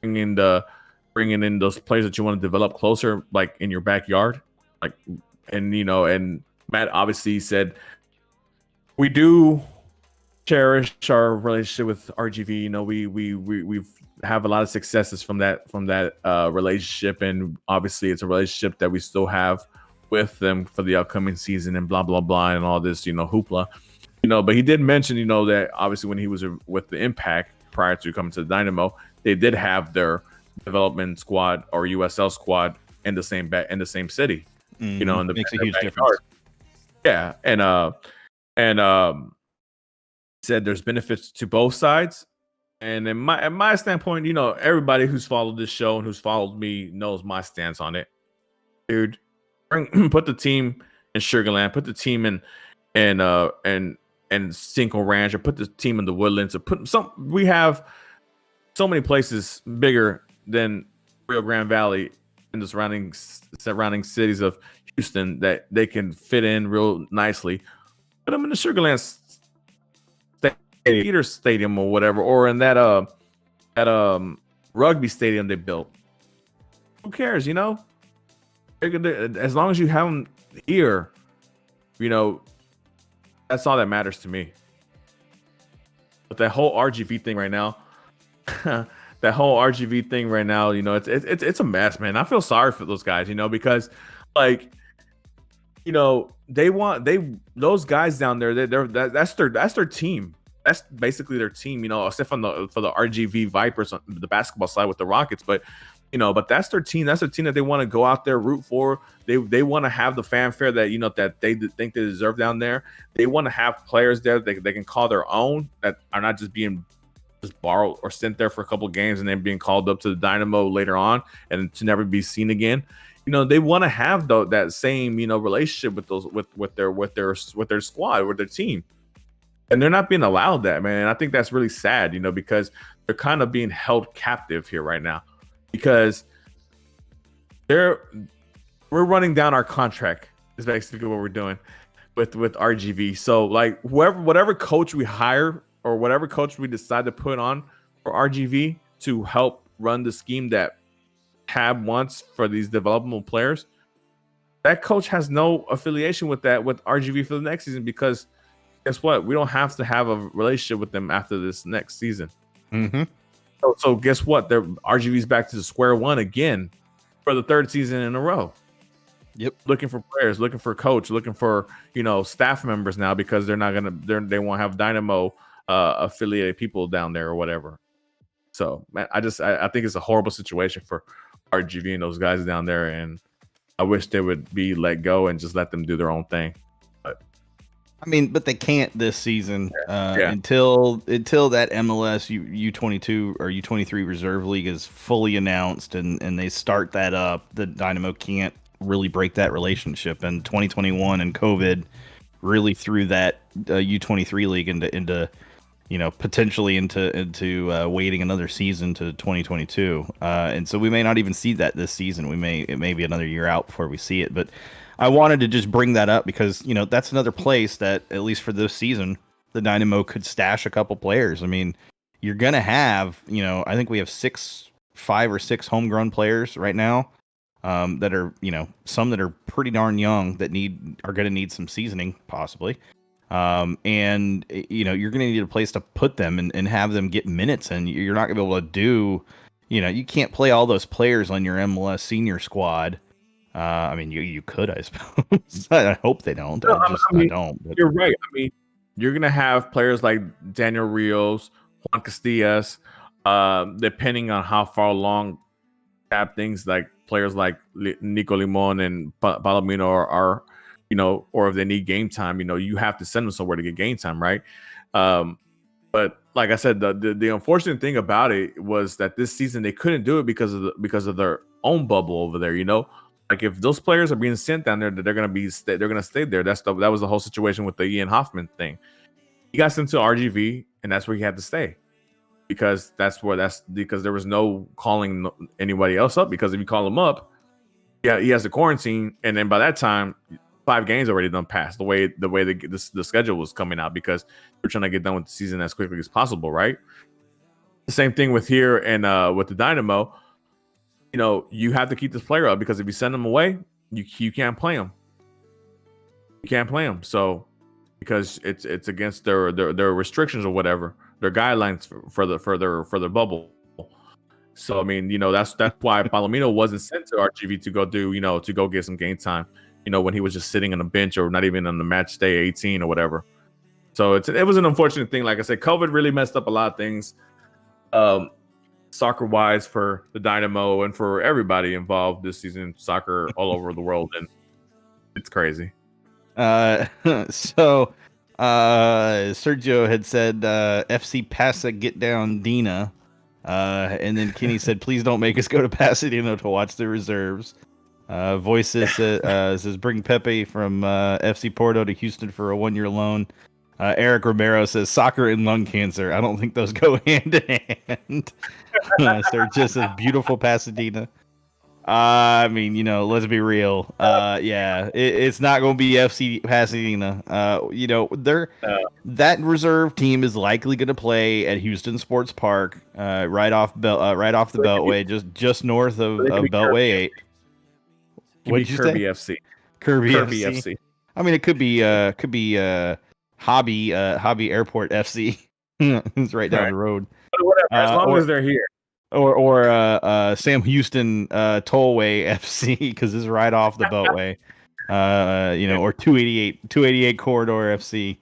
bringing in those players that you want to develop closer, like in your backyard, like, and you know, and Matt obviously said we do cherish our relationship with RGV. You know, we've have a lot of successes from that relationship, and obviously it's a relationship that we still have with them for the upcoming season, and blah blah blah, and all this, you know, hoopla, you know. But he did mention, you know, that obviously when he was with the Impact prior to coming to the Dynamo, they did have their development squad or USL squad in the same city, you know, and
makes a huge difference.
Yeah, and said there's benefits to both sides. And in my standpoint, you know, everybody who's followed this show and who's followed me knows my stance on it. Dude, put the team in Sugarland, put the team in Cinco Ranch, or put the team in the Woodlands, or we have so many places bigger than Rio Grande Valley in the surrounding cities of Houston that they can fit in real nicely. Put them in the Sugarland Peter Stadium or whatever, or in that rugby stadium they built. Who cares, you know? As long as you have them here, you know, that's all that matters to me. But that whole RGV thing right now, you know, it's a mess, man. I feel sorry for those guys, you know, because like, you know, those guys down there, that's their team. That's basically their team, you know, except for the RGV Vipers on the basketball side with the Rockets. But, you know, that's their team. That's their team that they want to go out there, root for. They want to have the fanfare that, you know, that they think they deserve down there. They want to have players there that they can call their own, that are not just being just borrowed or sent there for a couple of games and then being called up to the Dynamo later on and to never be seen again. You know, they want to have that same, you know, relationship with their squad, with their team. And they're not being allowed that, man. And I think that's really sad, you know, because they're kind of being held captive here right now, because we're running down our contract is basically what we're doing with RGV. So like whatever coach we hire or whatever coach we decide to put on for RGV to help run the scheme that Tab wants for these developmental players, that coach has no affiliation with RGV for the next season, because guess what? We don't have to have a relationship with them after this next season.
Mm-hmm.
So guess what? RGV's back to the square one again for the 3rd season in a row.
Yep.
Looking for players, looking for a coach, looking for, you know, staff members now, because they won't have Dynamo affiliated people down there or whatever. So man, I think it's a horrible situation for RGV and those guys down there, and I wish they would be let go and just let them do their own thing. But
I mean, but they can't this season
Yeah.
until that MLS U22 or U23 reserve league is fully announced and they start that up. The Dynamo can't really break that relationship. And 2021 and COVID really threw that U23 league into potentially into waiting another season to 2022. And so we may not even see that this season. It may be another year out before we see it. But I wanted to just bring that up because that's another place that at least for this season the Dynamo could stash a couple players. I mean, you're gonna have I think we have 5 or 6 homegrown players right now. That are some that are pretty darn young that are going to need some seasoning possibly. And you're going to need a place to put them and have them get minutes, and you're not going to be able to do, you can't play all those players on your MLS senior squad. I mean, you could, I suppose. I hope they don't.
No,
I don't. But.
You're right. I mean, you're going to have players like Daniel Rios, Juan Castillas, depending on how far along cap things like players like Nico Limon and Palomino are or if they need game time, you have to send them somewhere to get game time, right? But like I said, the unfortunate thing about it was that this season they couldn't do it because of their own bubble over there. Like if those players are being sent down there, they're gonna stay there. That was the whole situation with the Ian Hoffman thing. He got sent to RGV, and that's where he had to stay. Because because there was no calling anybody else up. Because if you call him up, yeah, he has to quarantine, and then by that time, 5 games already done passed. The way the schedule was coming out, because we're trying to get done with the season as quickly as possible, right? The same thing with here and with the Dynamo. You have to keep this player up because if you send him away, you can't play him. You can't play him. So because it's against their restrictions or whatever. Their guidelines for their bubble. So I mean, that's why Palomino wasn't sent to RGV to go get some game time. When he was just sitting on the bench or not even on the match day 18 or whatever. So it was an unfortunate thing. Like I said, COVID really messed up a lot of things, soccer wise for the Dynamo and for everybody involved this season. Soccer all over the world, and it's crazy.
So. Sergio had said FC Pasa get down Dina, and then Kenny said please don't make us go to Pasadena to watch the reserves. Voices says bring Pepe from FC Porto to Houston for a 1-year loan. Eric Romero says soccer and lung cancer. I don't think those go hand in hand. Sergio says beautiful Pasadena. I mean, let's be real. Yeah, it's not going to be FC Pasadena. That reserve team is likely going to play at Houston Sports Park, right off the Beltway, just north of Beltway 8. What did you
Kirby
say?
FC.
Kirby FC. I mean, it could be Hobby Airport FC. It's right down the road.
But whatever, as long as they're here.
Or Sam Houston Tollway FC because it's right off the Beltway, or 288 Corridor FC.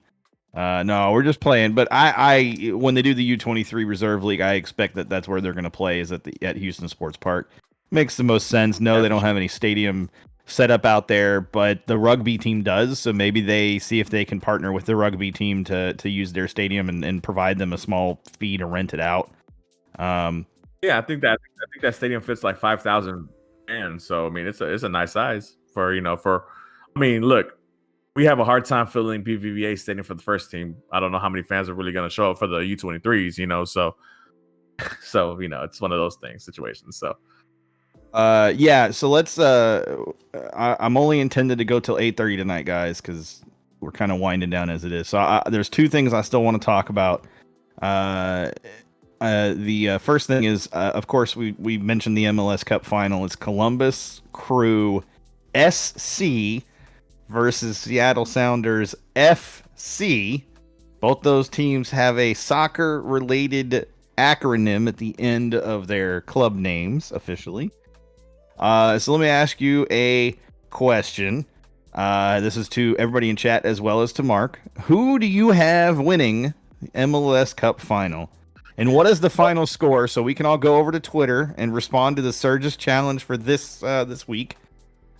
No, we're just playing. But I when they do the U23 Reserve League, I expect that's where they're going to play is at Houston Sports Park. Makes the most sense. No, they don't have any stadium set up out there, but the rugby team does. So maybe they see if they can partner with the rugby team to use their stadium and provide them a small fee to rent it out.
Yeah, I think that stadium fits like 5,000 fans. So I mean, it's a nice size for. I mean, look, we have a hard time filling BBVA stadium for the first team. I don't know how many fans are really going to show up for the U23s. So it's one of those situations. So.
Yeah. So let's. I'm only intended to go till 8:30 tonight, guys, because we're kind of winding down as it is. So there's 2 things I still want to talk about. The first thing is, of course, we mentioned the MLS Cup final. It's Columbus Crew SC versus Seattle Sounders FC. Both those teams have a soccer-related acronym at the end of their club names officially. So let me ask you a question. This is to everybody in chat as well as to Mark. Who do you have winning the MLS Cup final? And what is the final score? So we can all go over to Twitter and respond to the Surges challenge for this week.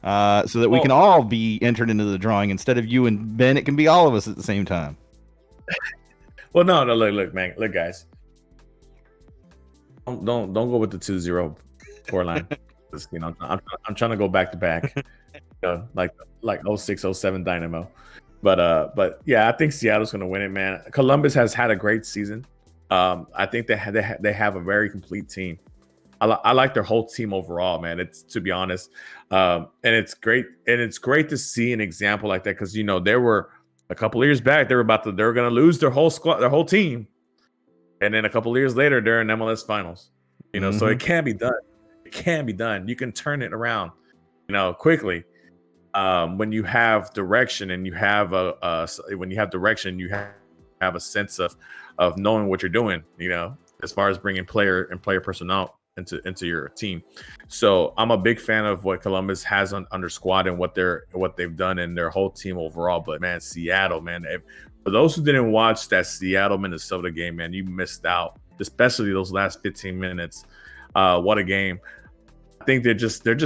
so that we can all be entered into the drawing instead of you and Ben. It can be all of us at the same time.
Well, no, look, man, look, guys. Don't go with the 2-0 scoreline. You know, I'm trying to go back to back, like 06, 07 Dynamo. But yeah, I think Seattle's going to win it, man. Columbus has had a great season. I think they have a very complete team. I like their whole team overall, man. It's, to be honest, and it's great to see an example like that, because you know there were a couple of years back they were going to lose their whole squad, their whole team, and then a couple of years later they're in MLS finals. You know, so it can be done. It can be done. You can turn it around, you know, quickly. When you have direction and you have a sense of knowing what you're doing, you know, as far as bringing player personnel into your team. So I'm a big fan of what Columbus has under squad and what they've done and their whole team overall. But man, Seattle, man, for those who didn't watch that Seattle Minnesota game, man, you missed out, especially those last 15 minutes. What a game. I think they're just that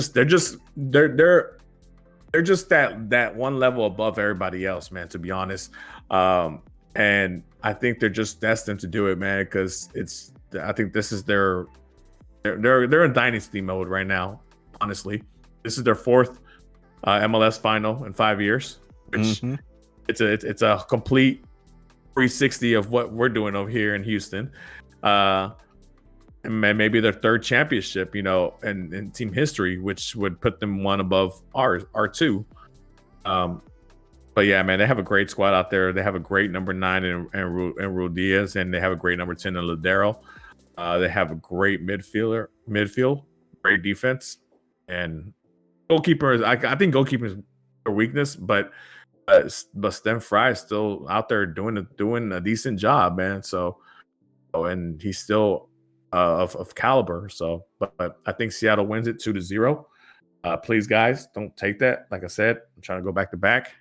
one level above everybody else, man, to be honest. And I think they're just destined to do it, man, because I think this is they're in dynasty mode right now. Honestly, this is their fourth MLS final in 5 years, which it's a complete 360 of what we're doing over here in Houston. And maybe their third championship, you know, in team history, which would put them one above R2. But yeah, man, they have a great squad out there. They have a great number 9 in Ruidiaz, and they have a great number 10 in Ladero. They have a great midfield, great defense, and goalkeeper. I think goalkeeper is a weakness, but Stem Fry is still out there doing a decent job, man. So, and he's still of caliber. So, but I think Seattle wins it 2-0. Please, guys, don't take that. Like I said, I'm trying to go back to back.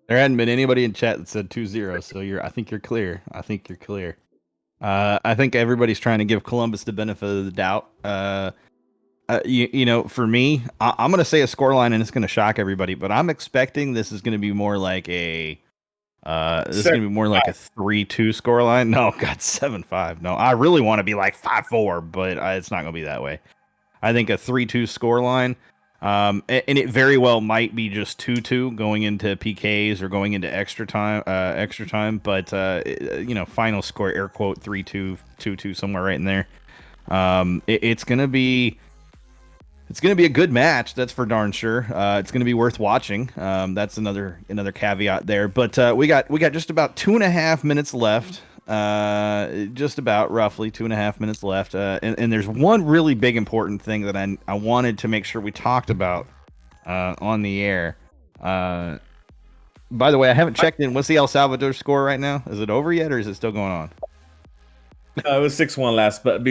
There hadn't been anybody in chat that said 2-0, so I think you're clear. I think everybody's trying to give Columbus the benefit of the doubt. You know, for me, I'm going to say a scoreline, and it's going to shock everybody, but I'm expecting this is going to be more like a 3-2 scoreline. No, God, 7-5. No, I really want to be like 5-4, but it's not going to be that way. I think a 3-2 scoreline. And it very well might be just 2-2 going into PKs or going into extra time. But you know, final score, air quote, 3-2, 2-2, somewhere right in there. It's gonna be a good match. That's for darn sure. It's gonna be worth watching. That's another caveat there. But we got just about 2.5 minutes left. Just about roughly 2.5 minutes left. And there's one really big important thing that I wanted to make sure we talked about on the air. By the way, I haven't checked in. What's the El Salvador score right now? Is it over yet, or is it still going on?
It was 6-1 last, but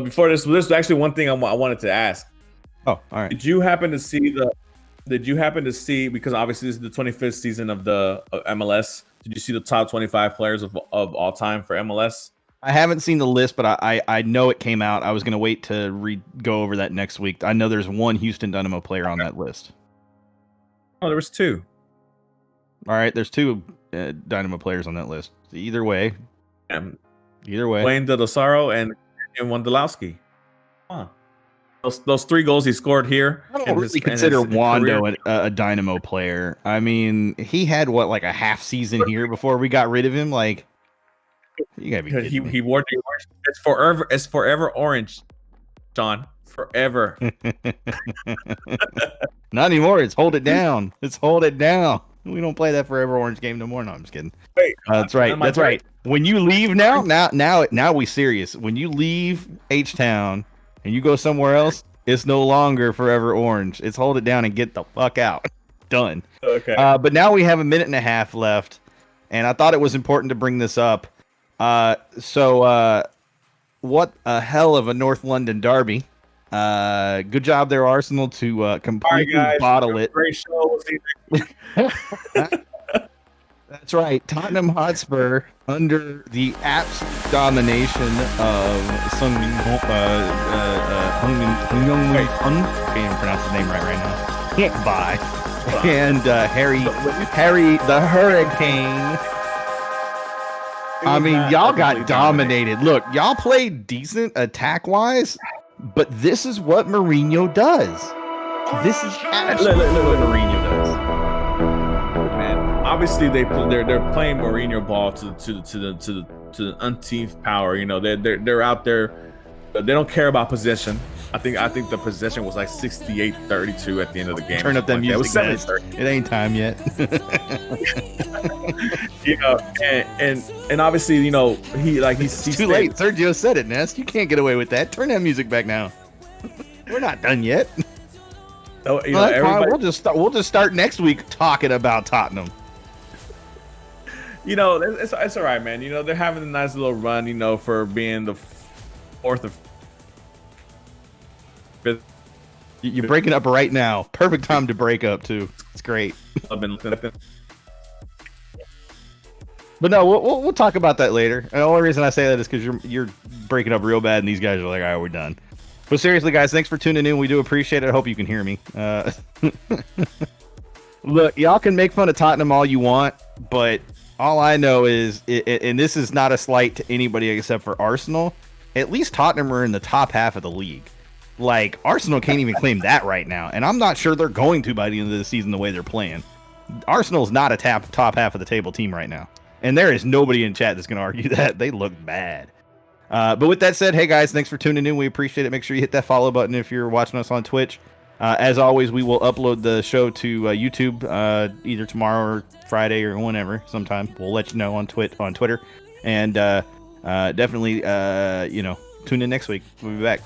before this is actually one thing I wanted to ask.
Oh, all right.
Did you happen to see, because obviously this is the 25th season of the MLS, did you see the top 25 players of all time for MLS?
I haven't seen the list, but I know it came out. I was going to wait to go over that next week. I know there's one Houston Dynamo player on that list.
Oh, there was 2.
All right, there's 2 Dynamo players on that list. Either way.
Wayne De Lozaro and Wondolowski. Huh. Those 3 goals he scored here.
I don't really consider Wando a Dynamo player. I mean, he had like a half season here before we got rid of him. Like, you gotta be kidding me. He wore the
orange. It's forever orange, John. Forever.
Not anymore. It's hold it down. We don't play that forever orange game no more. No, I'm just kidding. Wait, that's right. That's right. When you leave now we serious. When you leave H-Town and you go somewhere else, it's no longer forever orange. It's hold it down and get the fuck out. Done.
Okay.
But now we have 1.5 minutes left, and I thought it was important to bring this up. So what a hell of a North London derby. Good job there, Arsenal, to completely bottle it. Great show. That's right. Tottenham Hotspur, under the absolute domination of Sung Min Hung. Can't even pronounce his name right now. can't buy. And Harry the Hurricane. I mean, y'all got dominated. Look, y'all played decent attack-wise, but this is what Mourinho does. This is absolutely what Mourinho does.
Man, obviously they're playing Mourinho ball to the umpteenth power. You know, they're out there. They don't care about possession. I think the possession was like 68-32 at the end of the game.
Turn up that music.
It was 7-30.
It ain't time yet.
You know, and obviously, you know, he's
too late. Sergio said it, Ness. You can't get away with that. Turn that music back now. We're not done yet.
So, you know,
fine. We'll just start next week talking about Tottenham.
You know, it's all right, man. You know, they're having a nice little run. You know, for being the fourth or fifth.
You're breaking up right now. Perfect time to break up too. It's great.
I've been looking at them.
But no, we'll talk about that later. And the only reason I say that is because you're breaking up real bad, and these guys are like, "All right, we're done." But seriously, guys, thanks for tuning in. We do appreciate it. I hope you can hear me. Look, y'all can make fun of Tottenham all you want, but all I know is, and this is not a slight to anybody except for Arsenal, at least Tottenham are in the top half of the league. Like, Arsenal can't even claim that right now, and I'm not sure they're going to by the end of the season the way they're playing. Arsenal's not a top half of the table team right now, and there is nobody in chat that's going to argue that. They look bad. But with that said, hey guys, thanks for tuning in. We appreciate it. Make sure you hit that follow button if you're watching us on Twitch. As always, we will upload the show to YouTube either tomorrow or Friday or whenever, sometime. We'll let you know on Twitter. And definitely, tune in next week. We'll be back.